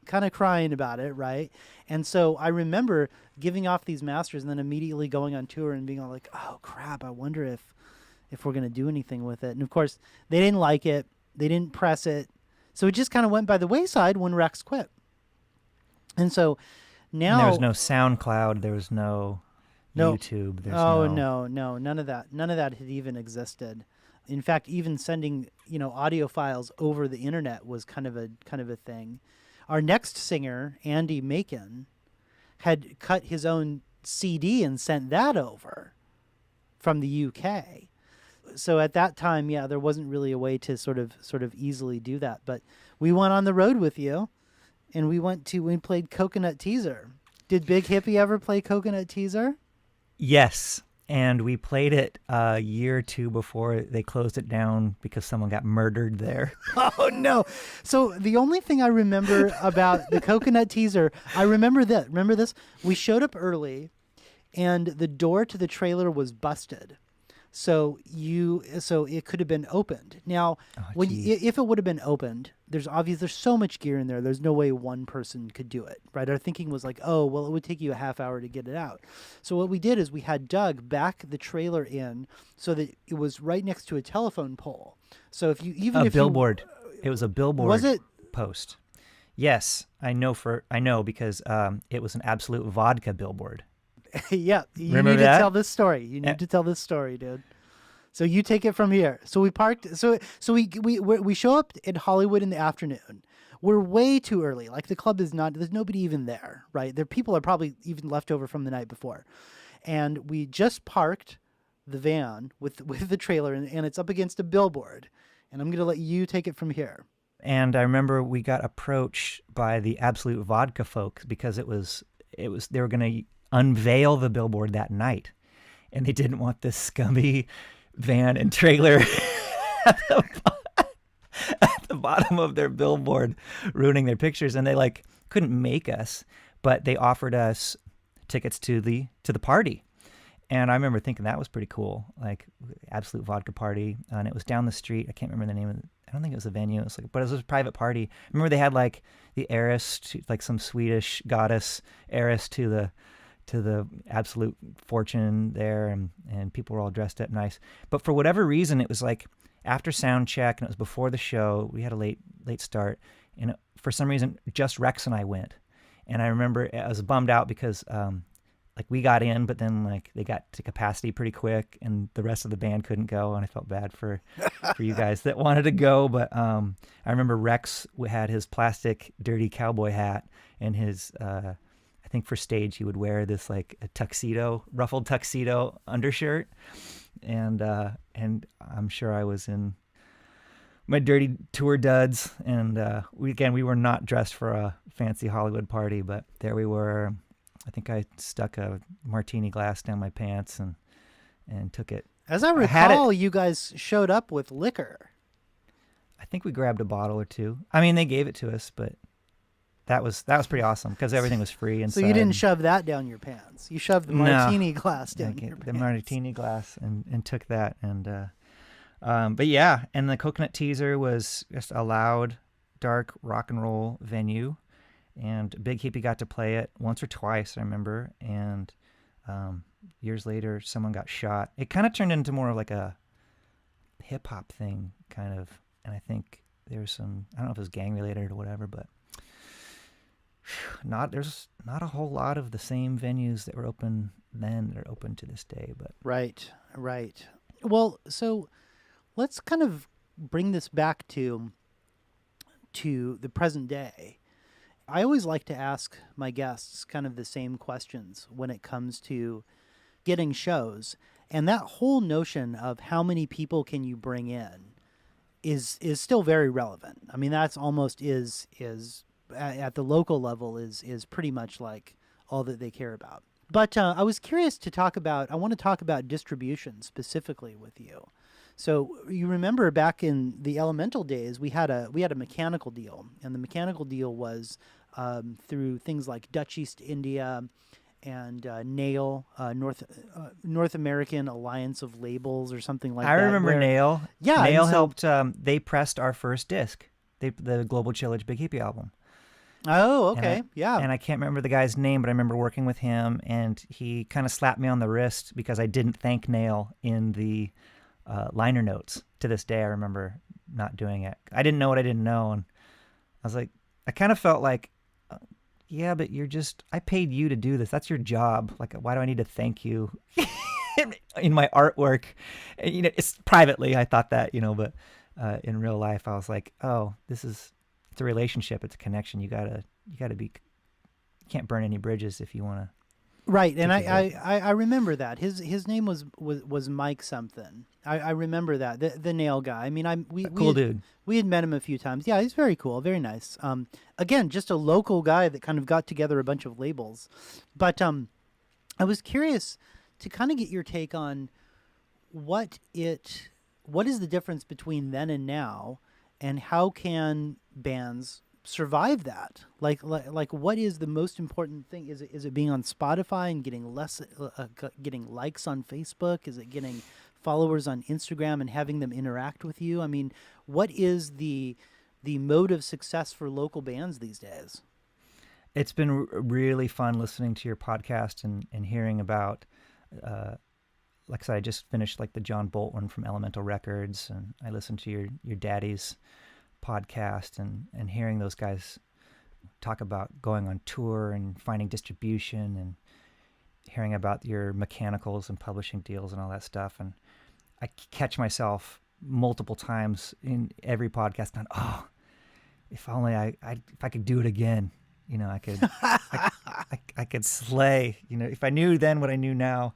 kind of crying about it, right? And so I remember giving off these masters and then immediately going on tour and being all like, oh, crap, I wonder if we're going to do anything with it. And, of course, they didn't like it. They didn't press it. So it just kind of went by the wayside when Rex quit. And so now... And there was no SoundCloud. There was no YouTube. No, none of that. None of that had even existed. In fact, even sending, audio files over the internet was kind of a thing. Our next singer, Andy Macon, had cut his own CD and sent that over from the UK. So at that time, yeah, there wasn't really a way to sort of easily do that. But we went on the road with you, and we played Coconut Teaser. Did Big Hippie ever play Coconut Teaser? Yes. And we played it a year or two before they closed it down because someone got murdered there. Oh, no. So the only thing I remember about the Coconut Teaser, I remember that. Remember this? We showed up early, and the door to the trailer was busted. So it could have been opened. Now, if it would have been opened, there's so much gear in there. There's no way one person could do it, right? Our thinking was like, oh, well, it would take you a half hour to get it out. So what we did is we had Doug back the trailer in so that it was right next to a telephone pole. So if you billboard, it was a billboard. Was it post? Yes, I know because it was an Absolute Vodka billboard. Yeah, you Remember need that? to tell this story. You need to tell this story, dude. So you take it from here. So we parked. So we show up in Hollywood in the afternoon. We're way too early. Like the club is not. There's nobody even there, right? There people are probably even left over from the night before, and we just parked the van with the trailer, and it's up against a billboard. And I'm gonna let you take it from here. And I remember we got approached by the Absolute Vodka folks because it was they were going to unveil the billboard that night, and they didn't want this scummy van and trailer at the bottom of their billboard ruining their pictures, and they like couldn't make us, but they offered us tickets to the party. And I remember thinking that was pretty cool, like Absolute Vodka Party, and it was down the street. I can't remember the name of it. I don't think it was a venue. It was but it was a private party. I remember they had like the heiress, like some Swedish goddess heiress to the absolute fortune there, and people were all dressed up nice. But for whatever reason, it was like after sound check, and it was before the show. We had a late start, and for some reason, just Rex and I went. And I remember I was bummed out because like we got in, but then like they got to capacity pretty quick, and the rest of the band couldn't go, and I felt bad for you guys that wanted to go. But I remember Rex had his plastic dirty cowboy hat and his I think for stage he would wear this like a tuxedo, ruffled tuxedo undershirt, and I'm sure I was in my dirty tour duds, and we were not dressed for a fancy Hollywood party, but there we were. I think I stuck a martini glass down my pants and took it. As I recall, you guys showed up with liquor. I think we grabbed a bottle or two. I mean, they gave it to us, but that was pretty awesome because everything was free inside. So you didn't shove that down your pants. You shoved the martini glass down your pants. The martini glass and took that. And but yeah, and the Coconut Teaser was just a loud, dark rock and roll venue. And Big Hippie got to play it once or twice, I remember. And years later, someone got shot. It kind of turned into more of like a hip-hop thing, kind of. And I think there's some, I don't know if it was gang-related or whatever, but there's not a whole lot of the same venues that were open then that are open to this day. But Right. Well, so let's kind of bring this back to the present day. I always like to ask my guests kind of the same questions when it comes to getting shows. And that whole notion of how many people can you bring in is still very relevant. I mean, that's almost is at the local level is pretty much like all that they care about. But I was curious I want to talk about distribution specifically with you. So you remember back in the Elemental days, we had a mechanical deal, and the mechanical deal was through things like Dutch East India and NAIL, North American Alliance of Labels, or something like that. I remember NAIL. Yeah, NAIL helped. They pressed our first disc, the Global Chillage Big Hippie album. Oh, okay, yeah. And I can't remember the guy's name, but I remember working with him, and he kind of slapped me on the wrist because I didn't thank NAIL in the liner notes. To this day, I remember not doing it. I didn't know what I didn't know, and I was like, I kind of felt like, yeah, but I paid you to do this. That's your job. Like, why do I need to thank you in my artwork? And, it's privately, I thought that, but in real life, I was like, oh, it's a relationship. It's a connection. You gotta be, you can't burn any bridges if you want to. Right, and I remember that his name was Mike something. I remember that the NAIL guy. I mean, dude. We had met him a few times. Yeah, he's very cool, very nice. Again, just a local guy that kind of got together a bunch of labels. But I was curious to kind of get your take on what is the difference between then and now, and how can bands survive that? Like what is the most important thing? Is it being on Spotify and getting likes on Facebook? Is it getting followers on Instagram and having them interact with you? I mean, what is the mode of success for local bands these days? It's been really fun listening to your podcast and hearing about, like I said, I just finished like the John Bolt one from Elemental Records, and I listened to your daddy's podcast and hearing those guys talk about going on tour and finding distribution, and hearing about your mechanicals and publishing deals and all that stuff. And I catch myself multiple times in every podcast going, oh, if only if I could do it again, I could, I could slay, if I knew then what I knew now.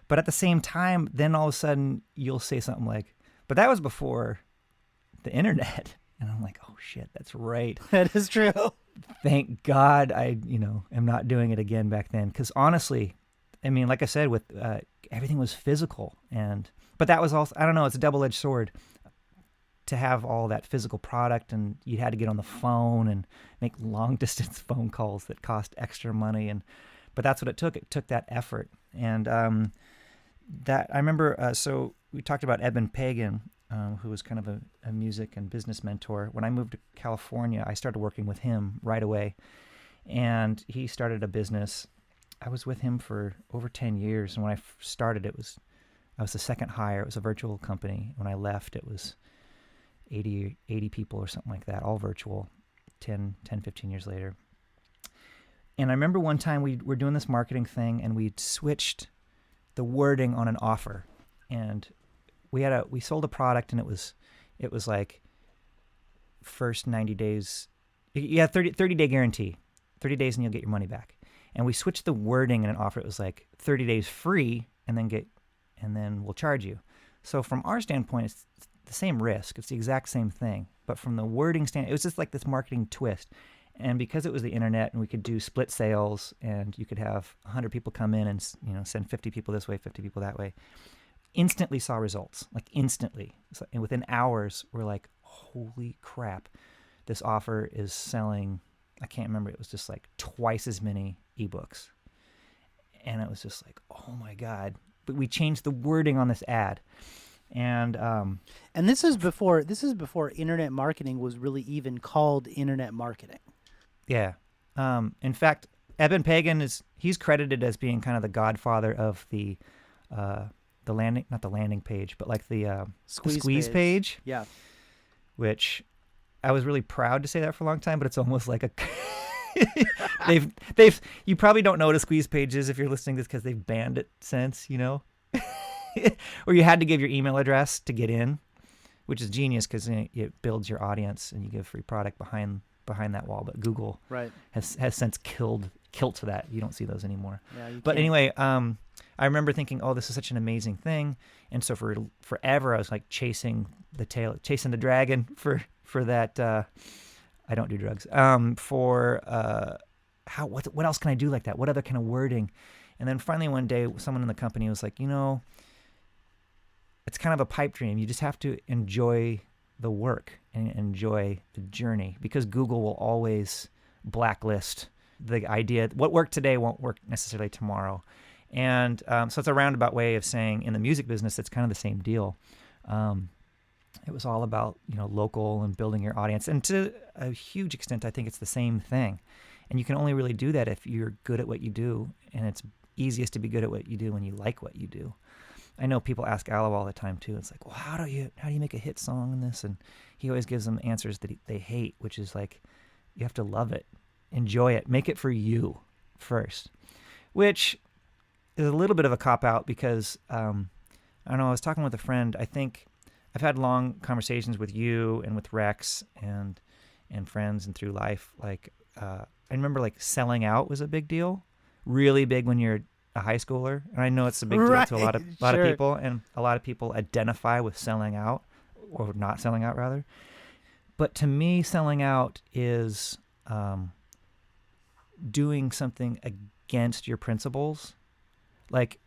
But at the same time, then all of a sudden you'll say something like, but that was before the internet. And I'm like, oh shit, that's right. That is true. Thank God I, am not doing it again back then. Because honestly, I mean, like I said, with everything was physical, but that was also, I don't know, it's a double-edged sword to have all that physical product, and you had to get on the phone and make long-distance phone calls that cost extra money, but that's what it took. It took that effort, and that I remember. So we talked about Eben Pagan, who was kind of a music and business mentor. When I moved to California, I started working with him right away, and he started a business. I was with him for over 10 years, and when I started, I was the second hire. It was a virtual company. When I left, it was 80 people or something like that, all virtual, 10, 15 years later. And I remember one time we were doing this marketing thing, and we'd switched the wording on an offer, and we sold a product, and it was like first 90 days, you have 30-day guarantee, 30 days and you'll get your money back. And we switched the wording in an offer. It was like 30 days free, and then we'll charge you. So from our standpoint, it's the same risk. It's the exact same thing. But from the wording standpoint, it was just like this marketing twist. And because it was the internet, and we could do split sales, and you could have 100 people come in and send 50 people this way, 50 people that way, instantly saw results, like instantly. So, and within hours, we're like, holy crap, this offer is selling, I can't remember, it was just like twice as many ebooks. And it was just like, oh my God. But we changed the wording on this ad. And this is before internet marketing was really even called internet marketing. Yeah. In fact, Eben Pagan he's credited as being kind of the godfather of the landing, not the landing page, but like the squeeze page. Yeah. Which I was really proud to say that for a long time, but it's almost like a you probably don't know what a squeeze page is if you're listening to this, because they've banned it since, or you had to give your email address to get in, which is genius because it builds your audience and you give free product behind that wall. But Google has since killed to that. You don't see those anymore. Yeah, but anyway, I remember thinking, oh, this is such an amazing thing. And so for forever, I was like chasing the dragon for that. I don't do drugs. What else can I do like that? What other kind of wording? And then finally one day, someone in the company was like, it's kind of a pipe dream. You just have to enjoy the work and enjoy the journey, because Google will always blacklist the idea. What worked today won't work necessarily tomorrow. And so it's a roundabout way of saying in the music business, it's kind of the same deal. It was all about, local and building your audience. And to a huge extent, I think it's the same thing. And you can only really do that if you're good at what you do. And it's easiest to be good at what you do when you like what you do. I know people ask Aloe all the time too. It's like, well, how do you make a hit song in this? And he always gives them answers that they hate, which is like, you have to love it, enjoy it, make it for you first, which is a little bit of a cop-out because, I don't know, I was talking with a friend. I think I've had long conversations with you and with Rex and friends and through life. Like, I remember like selling out was a big deal, really big when you're a high schooler. And I know it's a big deal to a lot of people, and a lot of people identify with selling out or not selling out rather. But to me, selling out is doing something against your principles. Like,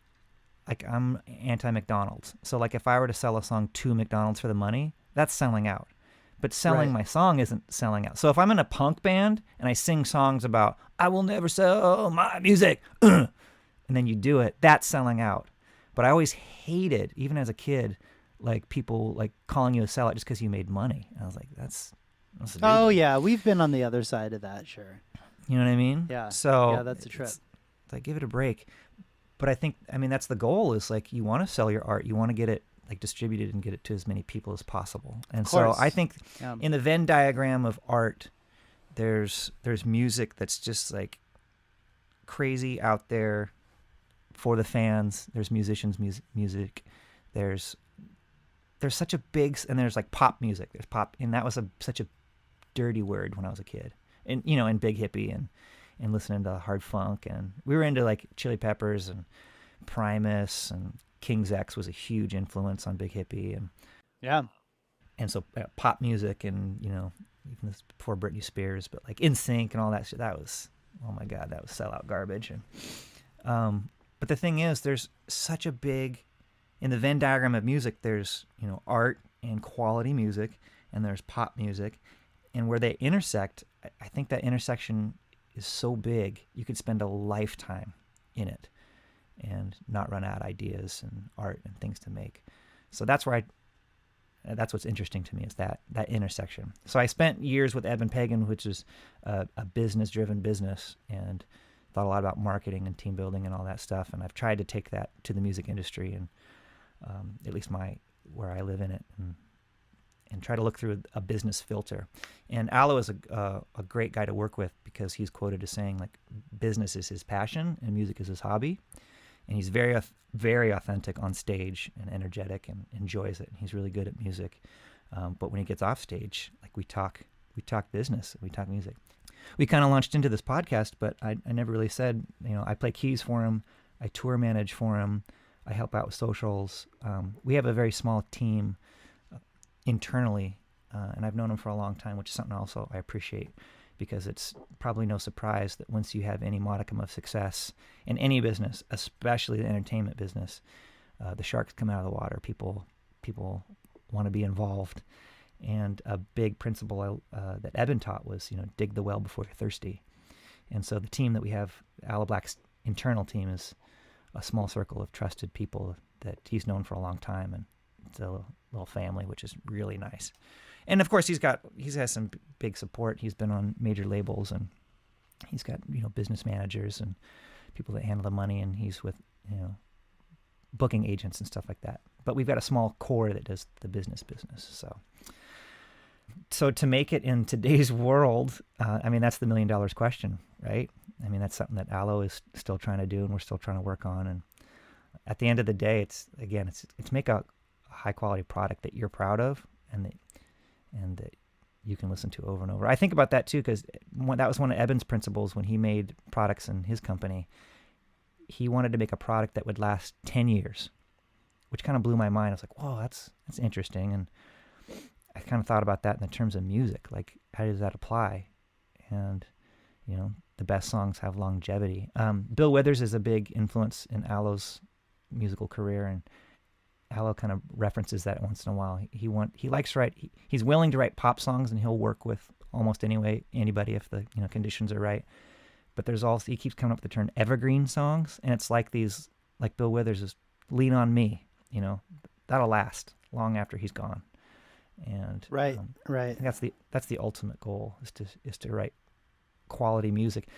like I'm anti-McDonald's. So like if I were to sell a song to McDonald's for the money, that's selling out. But selling Right. my song isn't selling out. So if I'm in a punk band and I sing songs about I will never sell my music, and then you do it, that's selling out. But I always hated, even as a kid, like people like calling you a sellout just because you made money. And I was like, that's a Oh yeah, we've been on the other side of that, sure. you know what I mean? Yeah. So Yeah, that's a trip. it's like give it a break. But I mean, that's the goal is like you want to sell your art. You want to get it like distributed and get it to as many people as possible. And so course. I think Yeah. in the Venn diagram of art, there's music that's just like crazy out there for the fans. There's musicians' music. There's such a big, and there's like pop music. There's pop, and that was such a dirty word when I was a kid. And and Big Hippie and listening to hard funk, and we were into like Chili Peppers and Primus, and King's X was a huge influence on Big Hippie, Yeah. and so pop music, and even this before Britney Spears, but like NSYNC and all that shit. That was, oh my god, that was sellout garbage. And but the thing is, there's such a big in the Venn diagram of music. There's art and quality music, and there's pop music, and where they intersect, I think that intersection is so big you could spend a lifetime in it and not run out of ideas and art and things to make. So that's what's interesting to me is that intersection. So I spent years with Eben Pagan, which is a business-driven business, and thought a lot about marketing and team building and all that stuff. And I've tried to take that to the music industry, and at least where I live in it, and try to look through a business filter. And Aloe is a great guy to work with because he's quoted as saying like business is his passion and music is his hobby. And he's very, very authentic on stage and energetic and enjoys it. And he's really good at music. But when he gets off stage, like we talk business, we talk music. We kind of launched into this podcast, but I never really said, I play keys for him. I tour manage for him. I help out with socials. We have a very small team internally, and I've known him for a long time, which is something also I appreciate, because it's probably no surprise that once you have any modicum of success in any business, especially the entertainment business, the sharks come out of the water. People want to be involved. And a big principle that Eben taught was, dig the well before you're thirsty. And so the team that we have, Aloe Blacc's internal team, is a small circle of trusted people that he's known for a long time, and it's a little family, which is really nice. And of course, he's has some big support. He's been on major labels, and he's got business managers and people that handle the money, and he's with booking agents and stuff like that. But we've got a small core that does the business. So to make it in today's world, that's the $1 million question, right? That's something that Aloe is still trying to do, and we're still trying to work on. And at the end of the day, it's make a high quality product that you're proud of, and that you can listen to over and over. I think about that too, because that was one of Eben's principles when he made products in his company. He wanted to make a product that would last 10 years, which kind of blew my mind. I was like, whoa, that's interesting. And I kind of thought about that in the terms of music, like how does that apply? And the best songs have longevity. Bill Withers is a big influence in Aloe's musical career, and Aloe kind of references that once in a while. He likes to write. He's willing to write pop songs, and he'll work with almost anybody if the conditions are right. But there's also, he keeps coming up with the term evergreen songs, and it's like these, like Bill Withers is "Lean on Me," that'll last long after he's gone. And right. I think that's the ultimate goal is to write quality music,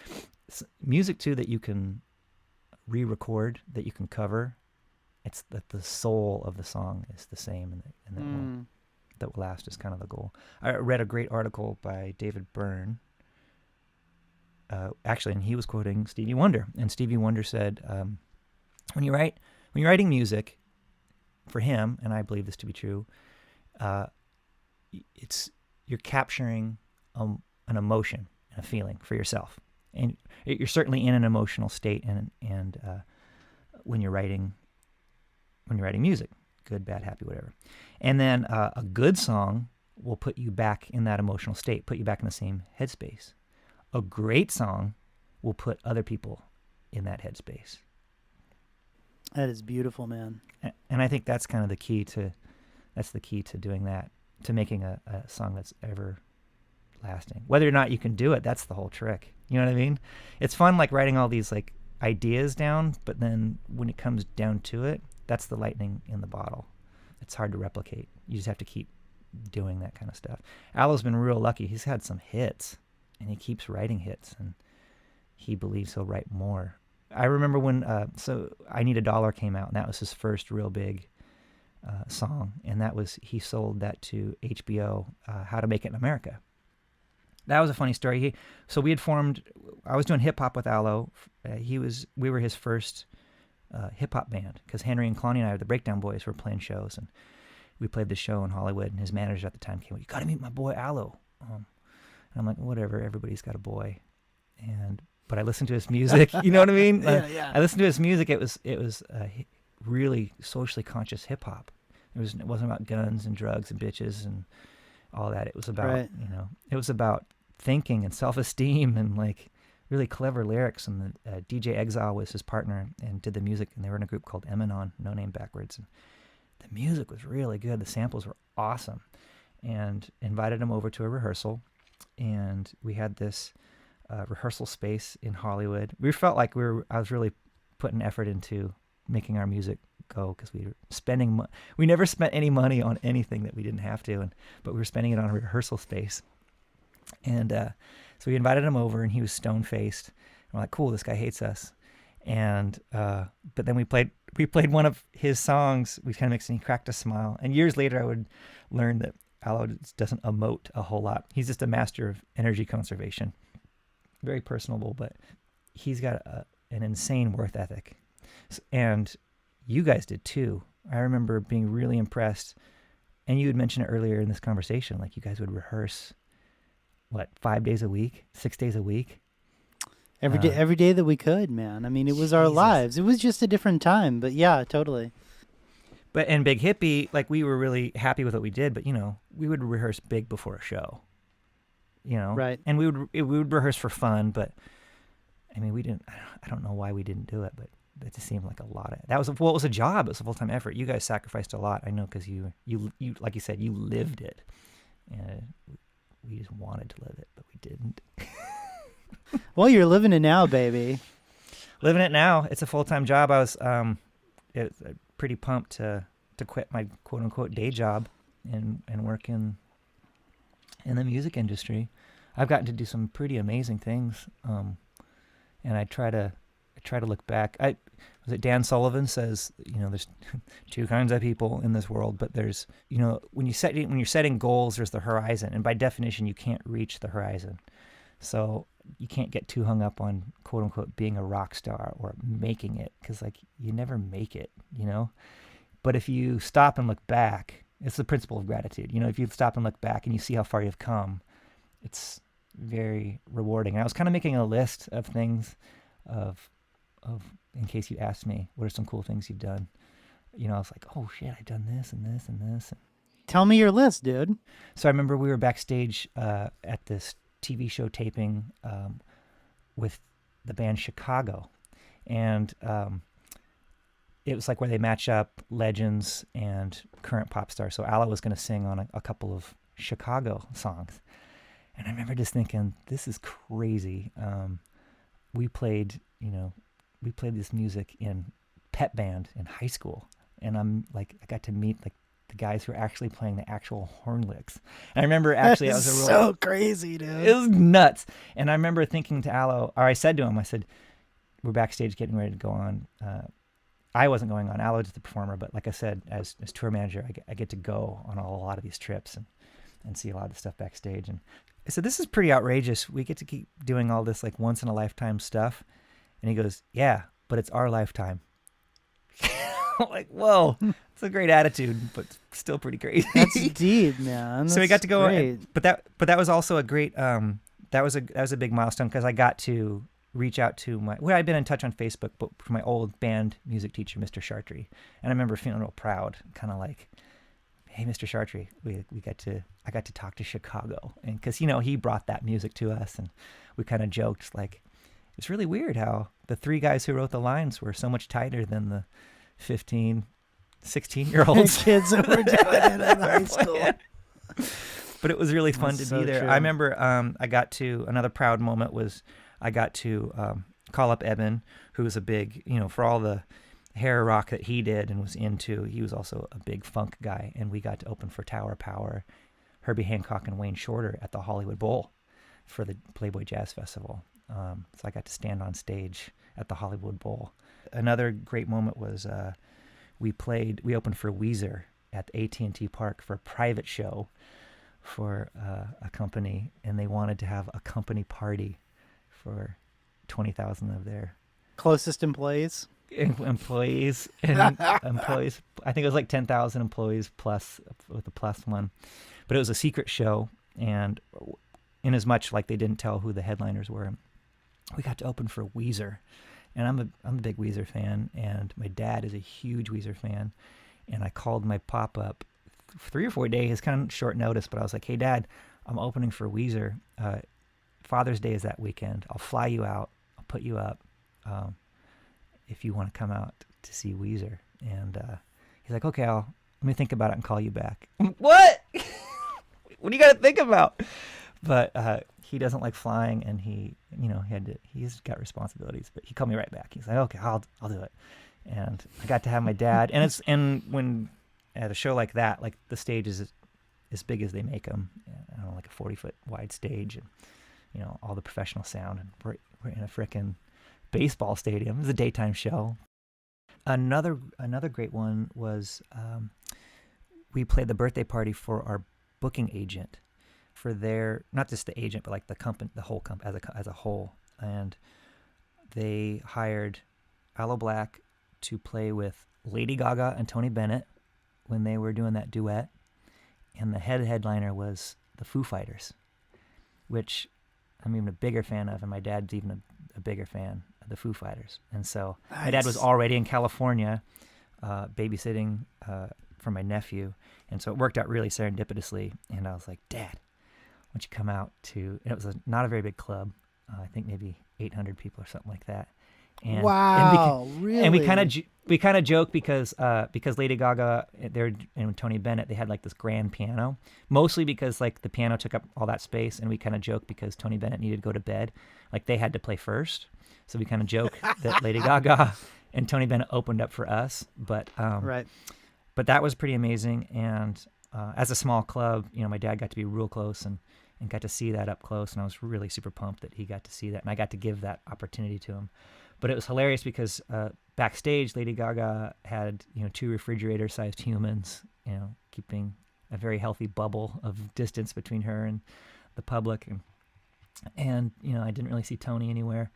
music too that you can re-record, that you can cover. It's that the soul of the song is the same, and that will last is kind of the goal. I read a great article by David Byrne, actually, and he was quoting Stevie Wonder, and Stevie Wonder said, when you're writing music for him, and I believe this to be true, you're capturing an emotion and a feeling for yourself, and you're certainly in an emotional state, and when you're writing music, good, bad, happy, whatever. And then a good song will put you back in that emotional state, put you back in the same headspace. A great song will put other people in that headspace. That is beautiful, man. And I think that's kind of the key to doing that, to making a song that's ever lasting. Whether or not you can do it, that's the whole trick. You know what I mean? It's fun like writing all these like ideas down, but then when it comes down to it, that's the lightning in the bottle. It's hard to replicate. You just have to keep doing that kind of stuff. Aloe's been real lucky. He's had some hits, and he keeps writing hits, and he believes he'll write more. I remember when So I Need a Dollar came out, and that was his first real big song, and he sold that to HBO, How to Make It in America. That was a funny story. We had formed. I was doing hip hop with Aloe. We were his first hip hop band, because Henry and Kalani and I, the Breakdown Boys, were playing shows, and we played the show in Hollywood. And his manager at the time came, "You got to meet my boy Aloe." And I'm like, "Whatever. Everybody's got a boy." But I listened to his music. You know what I mean? Yeah. I listened to his music. It was really socially conscious hip hop. It wasn't about guns and drugs and bitches and all that. It was about it was about thinking and self-esteem and like really clever lyrics. And the DJ Exile was his partner and did the music. And they were in a group called Emanon, no name backwards. And the music was really good. The samples were awesome. And invited him over to a rehearsal, and we had this rehearsal space in Hollywood. We felt like I was really putting effort into making our music go, because we were spending we never spent any money on anything that we didn't have to, but we were spending it on a rehearsal space. And so we invited him over, and he was stone-faced. And we're like, cool, this guy hates us. And but then we played one of his songs. We kind of mixed, and he cracked a smile. And years later, I would learn that Aloe doesn't emote a whole lot. He's just a master of energy conservation. Very personable, but he's got an insane work ethic. And you guys did too. I remember being really impressed. And you had mentioned it earlier in this conversation, like you guys would rehearse, 5 days a week, 6 days a week? Every day that we could, man. I mean, it was our lives. It was just a different time, but yeah, totally. But in Big Hippie, like we were really happy with what we did, but we would rehearse big before a show. Right. And we would rehearse for fun, but I mean, I don't know why we didn't do it, but it just seemed like a lot of, it was a job. It was a full-time effort. You guys sacrificed a lot. I know, because you, like you said, you lived it, and we just wanted to live it, but we didn't. Well, you're living it now, baby. Living it now. It's a full-time job. I was pretty pumped to quit my quote-unquote day job and work in the music industry. I've gotten to do some pretty amazing things, and I try to look back. Dan Sullivan says, there's two kinds of people in this world, but there's, when you're setting goals, there's the horizon, and by definition, you can't reach the horizon. So you can't get too hung up on quote unquote being a rock star or making it, because like you never make it, But if you stop and look back, it's the principle of gratitude. If you stop and look back and you see how far you've come, it's very rewarding. And I was kind of making a list of things of in case you asked me, what are some cool things you've done? I was like, oh shit, I've done this and this and this. Tell me your list, dude. So I remember we were backstage at this TV show taping with the band Chicago. And it was like where they match up legends and current pop stars. So Aloe was going to sing on a couple of Chicago songs. And I remember just thinking, this is crazy. We played this music in pep band in high school. And I'm like, I got to meet like the guys who are actually playing the actual horn licks. And I remember actually, that was so crazy, dude. It was nuts. And I remember thinking to Aloe, or I said to him, we're backstage getting ready to go on. I wasn't going on. Aloe is the performer, but like I said, as tour manager, I get to go on a lot of these trips and see a lot of the stuff backstage. And I said, this is pretty outrageous. We get to keep doing all this like once in a lifetime stuff. And he goes, yeah, but it's our lifetime. I'm like, whoa, it's a great attitude, but still pretty crazy. That's deep, man. So we got to go, great. but that was also a great, that was a big milestone, because I got to reach out to I'd been in touch on Facebook, but for my old band music teacher, Mr. Chartree. And I remember feeling real proud, kind of like, hey, Mr. Chartree, I got to talk to Chicago. And because, he brought that music to us, and we kind of joked, like, it's really weird how the three guys who wrote the lines were so much tighter than 15, 16-year-olds. Kids that were doing it in high school. But it was really fun That's to be so there. true. I remember I got to, another proud moment was I got to call up Eben, who was a big, for all the hair rock that he did and was into, he was also a big funk guy. And we got to open for Tower Power, Herbie Hancock, and Wayne Shorter at the Hollywood Bowl for the Playboy Jazz Festival. So I got to stand on stage at the Hollywood Bowl. Another great moment was we opened for Weezer at the AT&T Park for a private show for a company, and they wanted to have a company party for 20,000 of their Closest employees. employees and employees. I think it was like 10,000 employees plus, with a plus one, but it was a secret show. And in as much like they didn't tell who the headliners were, we got to open for Weezer, and I'm a big Weezer fan, and my dad is a huge Weezer fan. And I called my pop up 3 or 4 days, kind of short notice, but I was like, "Hey, Dad, I'm opening for Weezer. Father's Day is that weekend. I'll fly you out. I'll put you up if you want to come out to see Weezer." And he's like, "Okay, let me think about it and call you back." What? What do you got to think about? But he doesn't like flying, and he's got responsibilities. But he called me right back. He's like, "Okay, I'll do it." And I got to have my dad, and when at a show like that, like the stage is as big as they make them, I don't know, like a 40-foot wide stage, and all the professional sound, and we're in a frickin' baseball stadium. It was a daytime show. Another great one was we played the birthday party for our booking agent, for their, not just the agent, but like the company, the whole company as a whole, and they hired Aloe Blacc to play with Lady Gaga and Tony Bennett when they were doing that duet, and the headliner was the Foo Fighters, which I'm even a bigger fan of, and my dad's even a bigger fan of the Foo Fighters. And so my dad was already in California babysitting for my nephew, and so it worked out really serendipitously. And I was like, "Dad, why don't you come out to," and it was not a very big club, I think maybe 800 people or something like that. And, wow, really? And we kind of joke because Lady Gaga and Tony Bennett, they had like this grand piano, mostly because like the piano took up all that space, and we kind of joke because Tony Bennett needed to go to bed, like they had to play first, so we kind of joke that Lady Gaga and Tony Bennett opened up for us, but right. But that was pretty amazing, and as a small club, my dad got to be real close and got to see that up close, and I was really super pumped that he got to see that, and I got to give that opportunity to him. But it was hilarious because backstage, Lady Gaga had 2 refrigerator-sized humans, keeping a very healthy bubble of distance between her and the public, and I didn't really see Tony anywhere.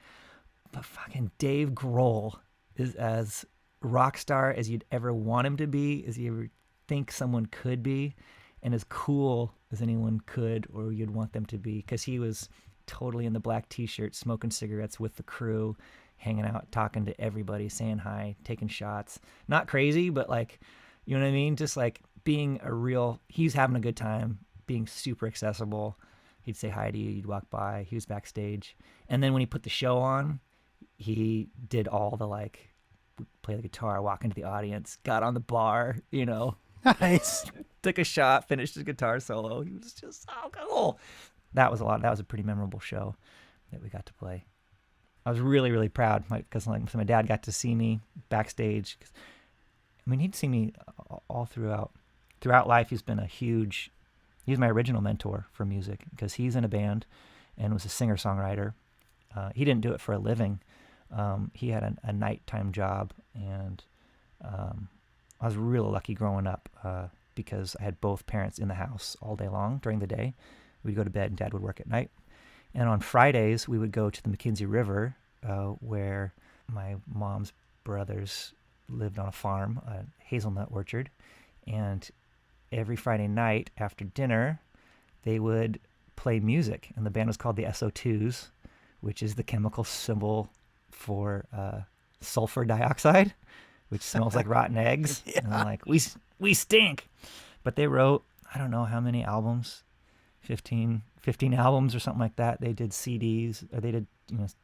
But fucking Dave Grohl is as rock star as you'd ever want him to be, as you ever think someone could be, and as cool as anyone could or you'd want them to be, because he was totally in the black t-shirt, smoking cigarettes with the crew, hanging out, talking to everybody, saying hi, taking shots. Not crazy, but like, you know what I mean? Just like being he's having a good time, being super accessible. He'd say hi to you, you'd walk by, he was backstage. And then when he put the show on, he did all the like, play the guitar, walk into the audience, got on the bar, Nice. took a shot, finished his guitar solo. He was just so cool. That was a pretty memorable show that we got to play. I was really, really proud because my dad got to see me backstage. He'd see me all throughout life. He was my original mentor for music because he's in a band and was a singer-songwriter. He didn't do it for a living. He had a nighttime job, and I was really lucky growing up because I had both parents in the house all day long during the day. We'd go to bed and Dad would work at night. And on Fridays, we would go to the McKenzie River where my mom's brothers lived on a farm, a hazelnut orchard. And every Friday night after dinner, they would play music. And the band was called the SO2s, which is the chemical symbol for sulfur dioxide, which smells like rotten eggs. Yeah. And I'm like, we stink. But they wrote, I don't know how many albums, 15 albums or something like that. They did CDs, or they did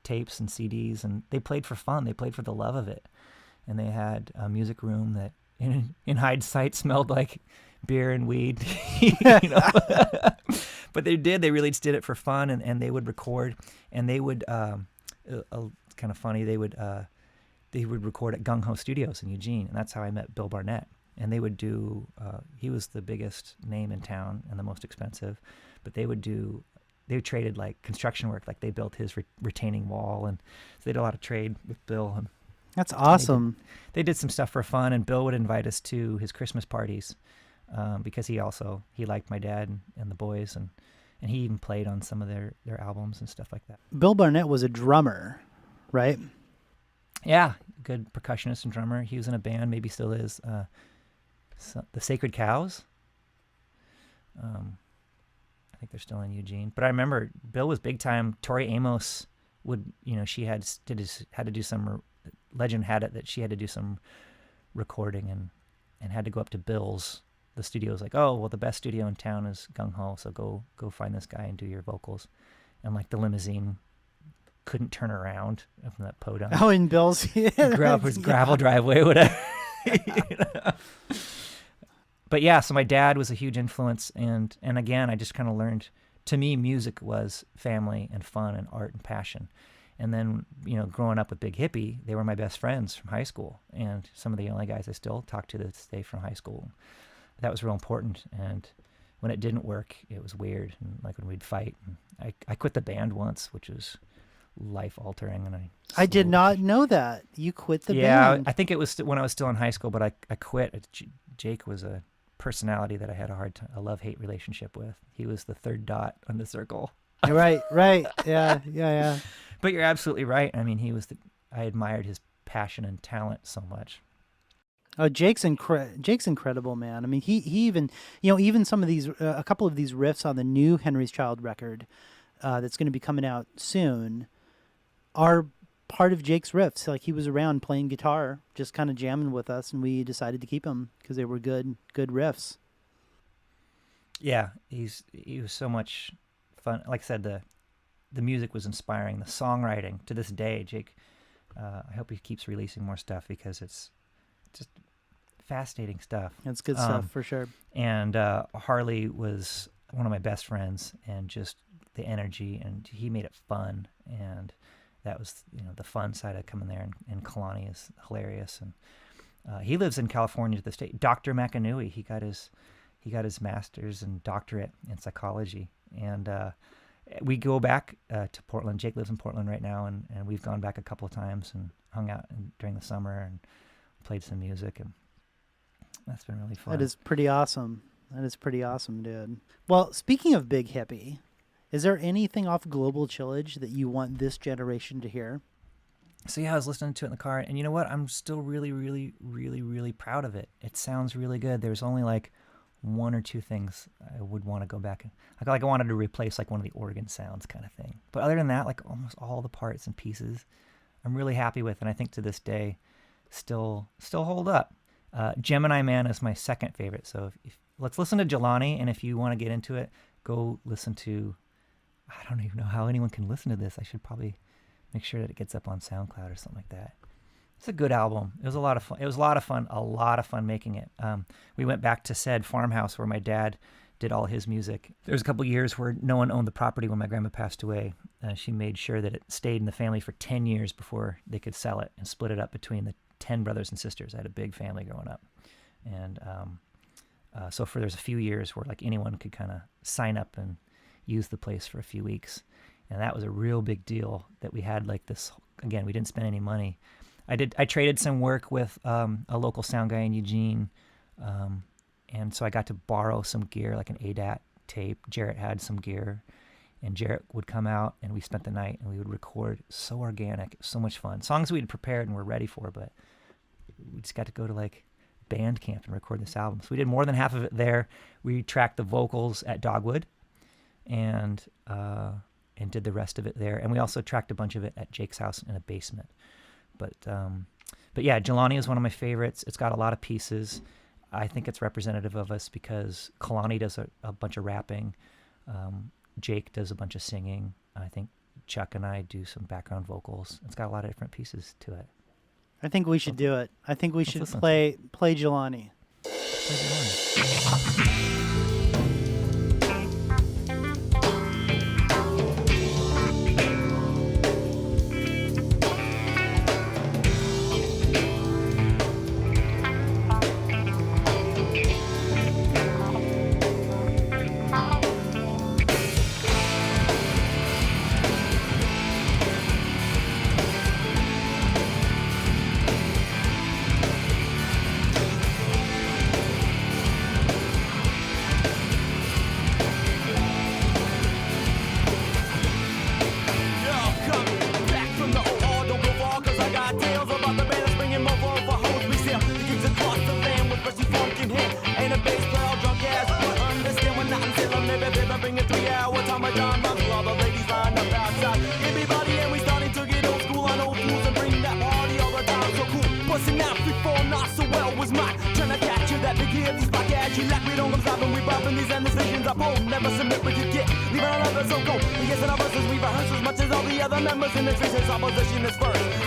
tapes and CDs, and they played for fun. They played for the love of it. and they had a music room that in hindsight smelled like beer and weed. But they really did it for fun, and they would record, and they would kind of funny, they would record at Gung Ho Studios in Eugene, and that's how I met Bill Barnett. And they would do he was the biggest name in town and the most expensive, but they traded like construction work, like they built his retaining wall, and so they did a lot of trade with Bill. And that's awesome. They did some stuff for fun, and Bill would invite us to his Christmas parties because he liked my dad and the boys, and he even played on some of their albums and stuff like that. Bill Barnett was a drummer, right? Yeah, good percussionist and drummer. He was in a band, maybe still is, the Sacred Cows. I think they're still in Eugene. But I remember Bill was big time. Tori Amos would, she had to do some, legend had it that she had to do some recording and had to go up to Bill's. The studio was like, oh, well, the best studio in town is Gung Ho, so go find this guy and do your vocals. And like the limousine couldn't turn around from that podunk. Oh, in Bill's his gravel driveway, whatever. But yeah, so my dad was a huge influence, and again, I just kind of learned, to me, music was family and fun and art and passion. And then, growing up with Big Hippie, they were my best friends from high school, and some of the only guys I still talk to this day from high school. That was real important, and when it didn't work, it was weird, and like when we'd fight. And I quit the band once, which was life-altering, and I did not know that. You quit the band? Yeah, I think it was when I was still in high school, but I quit. Jake was a personality that I had a love-hate relationship with. He was the third dot on the circle. Right. Yeah. But you're absolutely right. I mean, I admired his passion and talent so much. Oh, Jake's incredible, man. I mean, he even, even some of these, a couple of these riffs on the new Henry's Child record that's going to be coming out soon are part of Jake's riffs. Like, he was around playing guitar, just kind of jamming with us, and we decided to keep him because they were good riffs. Yeah, he was so much fun. Like I said, the music was inspiring. The songwriting, to this day, Jake, I hope he keeps releasing more stuff because it's just fascinating stuff. It's good stuff for sure. And Harley was one of my best friends, and just the energy, and he made it fun, and that was the fun side of coming there. And Kalani is hilarious, and he lives in California to this day. Dr. Makanui, he got his master's and doctorate in psychology, and we go back to Portland. Jake lives in Portland right now, and we've gone back a couple of times and hung out during the summer and played some music, and that's been really fun. That is pretty awesome. Dude. Well, speaking of Big Hippie, is there anything off Global Chillage that you want this generation to hear? So yeah, I was listening to it in the car, and you know what? I'm still really, really, really, really proud of it. It sounds really good. There's only like one or two things I would want to go back and like I wanted to replace like one of the organ sounds kind of thing. But other than that, like almost all the parts and pieces, I'm really happy with, and I think to this day, still hold up. Gemini Man is my second favorite. So if let's listen to Jelani, and if you want to get into it, go listen to. I don't even know how anyone can listen to this. I should probably make sure that it gets up on SoundCloud or something like that. It's a good album. It was a lot of fun. A lot of fun making it. We went back to said farmhouse where my dad did all his music. There was a couple years where no one owned the property when my grandma passed away. She made sure that it stayed in the family for 10 years before they could sell it and split it up between the 10 brothers and sisters. I had a big family growing up. And so there's a few years where like anyone could kind of sign up and use the place for a few weeks. And that was a real big deal that we had like this. Again, we didn't spend any money. I traded some work with a local sound guy in Eugene. And so I got to borrow some gear, like an ADAT tape. Jarrett had some gear, and Jarrett would come out, and we spent the night, and we would record. So organic, so much fun. Songs we had prepared and were ready for, but we just got to go to like band camp and record this album. So we did more than half of it there. We tracked the vocals at Dogwood, and did the rest of it there. And we also tracked a bunch of it at Jake's house in a basement. But yeah, Jelani is one of my favorites. It's got a lot of pieces. I think it's representative of us because Kalani does a bunch of rapping. Jake does a bunch of singing. I think Chuck and I do some background vocals. It's got a lot of different pieces to it. I think we should do it. I think we should listen. play Jelani.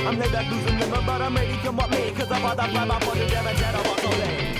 I'm laid back losing liver, but I'm ready to come up me, cause I bought that fly by for the damage that I walk all day.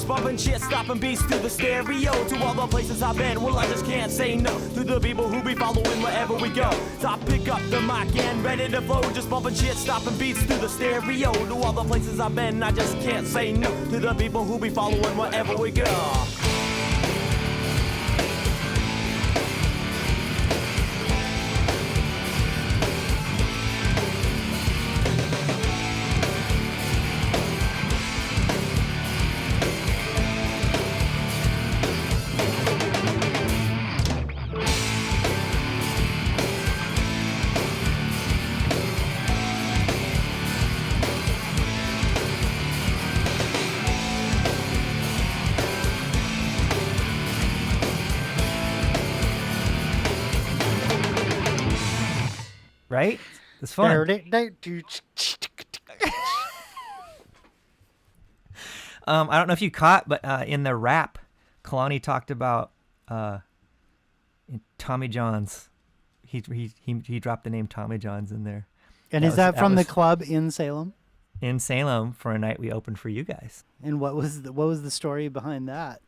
Bumping shit, stopping beats through the stereo. To all the places I've been, well I just can't say no to the people who be following wherever we go. So I pick up the mic and ready to flow. Just bumping shit, stopping beats through the stereo. To all the places I've been, I just can't say no to the people who be following wherever we go. Right? It's fun. I don't know if you caught, but in the rap, Kalani talked about Tommy John's. He dropped the name Tommy John's in there. And is that from the club in Salem? In Salem for a night we opened for you guys. And what was the story behind that?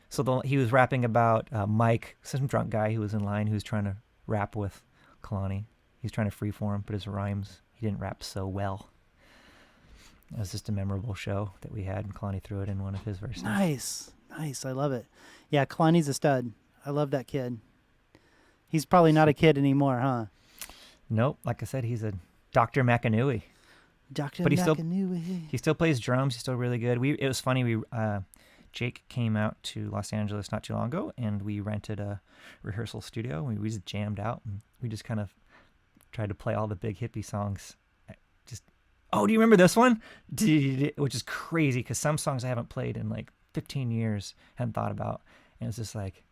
So he was rapping about Mike, some drunk guy who was in line who was trying to rap with Kalani. He's trying to freeform, but his rhymes, he didn't rap so well. It was just a memorable show that we had, and Kalani threw it in one of his verses. Nice. I love it. Yeah, Kalani's a stud. I love that kid. He's probably not a kid anymore, huh? Nope. Like I said, he's a Dr. Makanui. Dr. But Makanui. He still plays drums. He's still really good. It was funny. Jake came out to Los Angeles not too long ago, and we rented a rehearsal studio. We just jammed out, and we just kind of tried to play all the Big Hippie songs. Do you remember this one? Which is crazy because some songs I haven't played in like 15 years, hadn't thought about. And it's just like,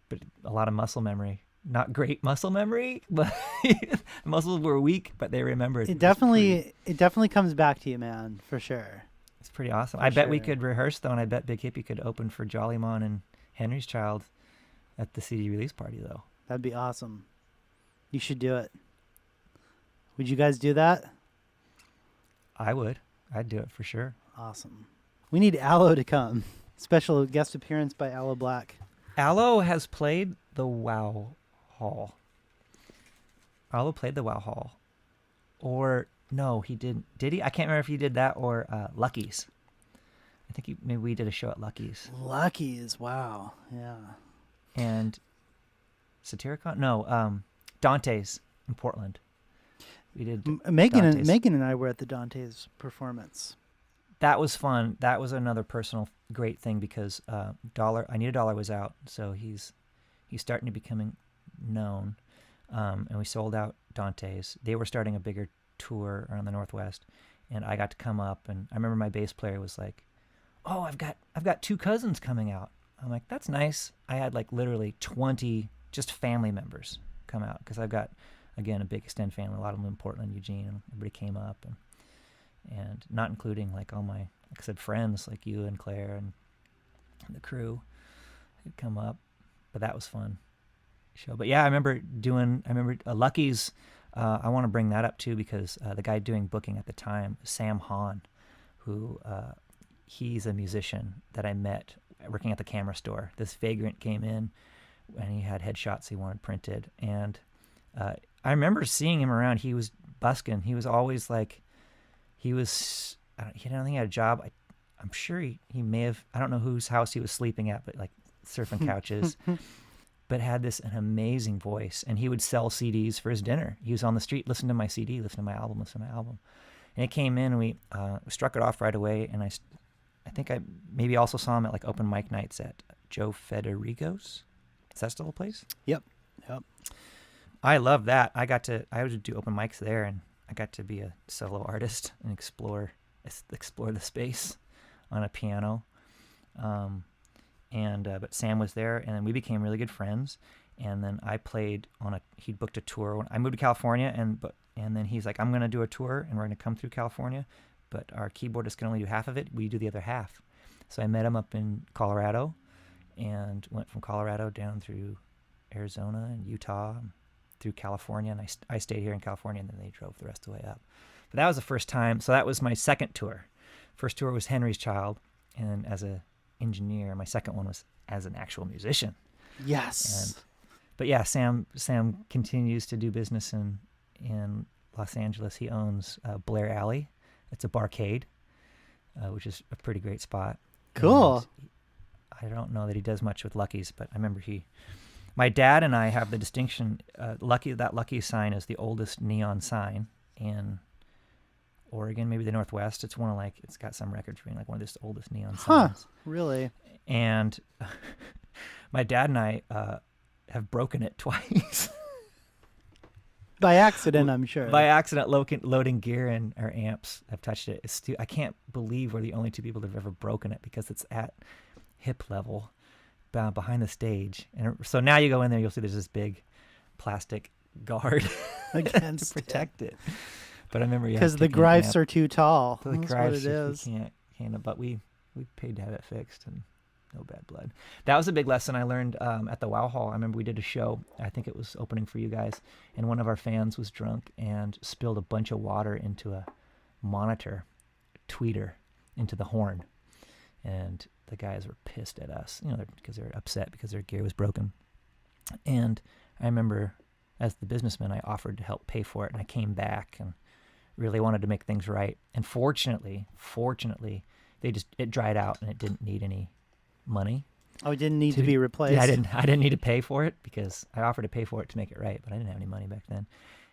but a lot of muscle memory. not great muscle memory, but muscles were weak, but they remembered. It definitely comes back to you, man, for sure. It's pretty awesome. I bet we could rehearse though, and I bet Big Hippie could open for Jollymon and Henry's Child at the CD release party though. That'd be awesome. You should do it. Would you guys do that? I would. I'd do it for sure. Awesome. We need Aloe to come. Special guest appearance by Aloe Blacc. Aloe has played the Wow Hall. Aloe played the Wow Hall. Or, no, he didn't. Did he? I can't remember if he did that or Lucky's. I think maybe we did a show at Lucky's. Lucky's, wow. Yeah. And Satyricon? No, Dante's in Portland. We did Megan Dante's. and I were at the Dante's performance. That was fun. That was another personal great thing because I Need a Dollar was out, so he's starting to becoming known, and we sold out Dante's. They were starting a bigger tour around the Northwest, and I got to come up, and I remember my bass player was like, "Oh, I've got 2 cousins coming out." I'm like, "That's nice." I had like literally 20 just family members come out because I've got, again, a big extended family, a lot of them in Portland, Eugene, and everybody came up, and not including like all my, like I said, friends like you and Claire and the crew had come up, but that was fun show. But yeah, I remember Lucky's. I want to bring that up too because the guy doing booking at the time, Sam Hahn, who he's a musician that I met working at the camera store. This vagrant came in and he had headshots he wanted printed, and I remember seeing him around. He was busking. He was always like, I don't think he had a job. I'm sure he may have, I don't know whose house he was sleeping at, but like surfing couches, but had an amazing voice, and he would sell CDs for his dinner. He was on the street, listen to my CD, listen to my album. And it came in and we struck it off right away. And I think I maybe also saw him at like open mic nights at Joe Federico's. Is that still a place? Yep. I love that. I would do open mics there, and I got to be a solo artist and explore the space on a piano. But Sam was there, and then we became really good friends. And then I played he'd booked a tour when I moved to California, and then he's like, "I'm going to do a tour, and we're going to come through California, but our keyboardist can only do half of it. We do the other half." So I met him up in Colorado, and went from Colorado down through Arizona and Utah, and through California, and I stayed here in California, and then they drove the rest of the way up. But that was the first time. So that was my second tour. First tour was Henry's Child, and as a engineer. My second one was as an actual musician. Yes. But yeah, Sam continues to do business in Los Angeles. He owns Blair Alley. It's a barcade, which is a pretty great spot. Cool. I don't know that he does much with Lucky's, but I remember my dad and I have the distinction. That Lucky sign is the oldest neon sign in Oregon, maybe the Northwest. It's it's got some records for being like one of the oldest neon signs. Really? And my dad and I have broken it twice. By accident, I'm sure. By accident, loading gear and our amps have touched it. I can't believe we're the only 2 people that have ever broken it because it's at hip level behind the stage. And so now you go in there, you'll see there's this big plastic guard against to protect it. But I remember because the Greifs are too tall. The That's what it is. We can't. But we paid to have it fixed, and no bad blood. That was a big lesson I learned at the Wow Hall. I remember we did a show. I think it was opening for you guys, and one of our fans was drunk and spilled a bunch of water into a monitor tweeter into the horn, and the guys were pissed at us, because they were upset because their gear was broken. And I remember, as the businessman, I offered to help pay for it, and I came back and really wanted to make things right. And fortunately, it dried out and it didn't need any money. Oh, it didn't need to be replaced. Yeah, I didn't need to pay for it because I offered to pay for it to make it right, but I didn't have any money back then.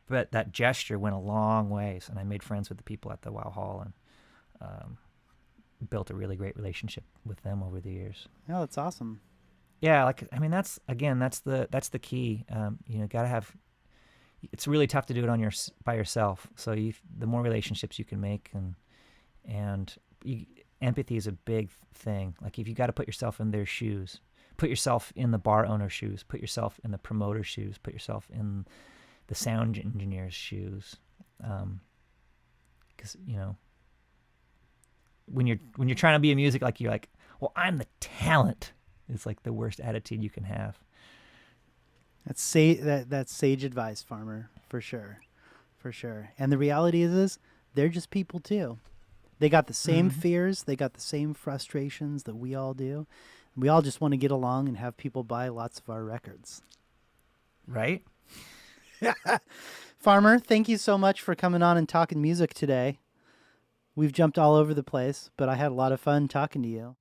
But that gesture went a long ways, and I made friends with the people at the Wow Hall and built a really great relationship with them over the years. Oh, that's awesome. Yeah, that's the key. Gotta have. It's really tough to do it by yourself. So the more relationships you can make, and empathy is a big thing. Like if you got to put yourself in their shoes, put yourself in the bar owner's shoes, put yourself in the promoter's shoes, put yourself in the sound engineer's shoes. Because, you know, when you're trying to be a music, like, you're like, well, I'm the talent. It's like the worst attitude you can have. That's sage advice, Farmer, for sure. For sure. And the reality is they're just people too. They got the same fears. They got the same frustrations that we all do. We all just want to get along and have people buy lots of our records. Right? Farmer, thank you so much for coming on and talking music today. We've jumped all over the place, but I had a lot of fun talking to you.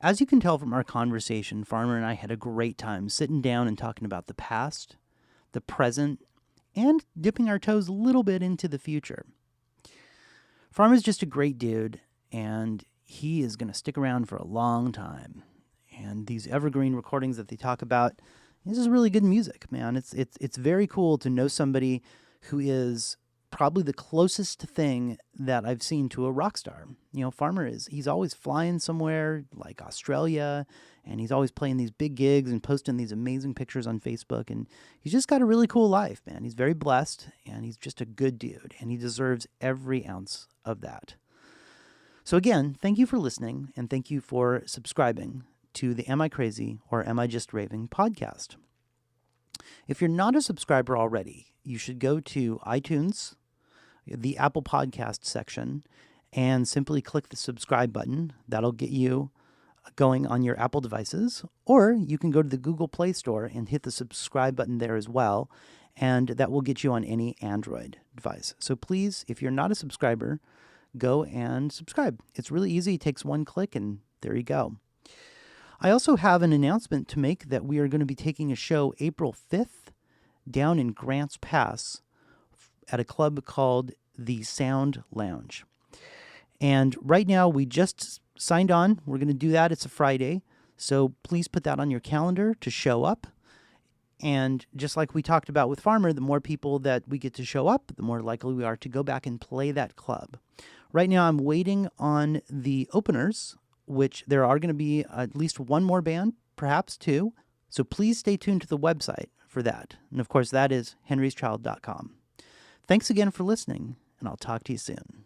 As you can tell from our conversation, Farmer and I had a great time sitting down and talking about the past, the present, and dipping our toes a little bit into the future. Farmer's just a great dude, and he is going to stick around for a long time. And these evergreen recordings that they talk about, this is really good music, man. It's very cool to know somebody who is probably the closest thing that I've seen to a rock star. You know, Farmer he's always flying somewhere like Australia, and he's always playing these big gigs and posting these amazing pictures on Facebook, and he's just got a really cool life, man. He's very blessed, and he's just a good dude, and he deserves every ounce of that. So again, thank you for listening, and thank you for subscribing to the Am I Crazy or Am I Just Raving podcast. If you're not a subscriber already, you should go to iTunes, the Apple Podcast section, and simply click the subscribe button. That'll get you going on your Apple devices. Or you can go to the Google Play Store and hit the subscribe button there as well, and that will get you on any Android device. So please, if you're not a subscriber, go and subscribe. It's really easy. It takes one click, and there you go. I also have an announcement to make that we are going to be taking a show April 5th down in Grants Pass at a club called the Sound Lounge. And right now we just signed on. We're going to do that. It's a Friday. So please put that on your calendar to show up. And just like we talked about with Farmer, the more people that we get to show up, the more likely we are to go back and play that club. Right now I'm waiting on the openers, which there are going to be at least one more band, perhaps two. So please stay tuned to the website for that. And of course, that is henryschild.com. Thanks again for listening, and I'll talk to you soon.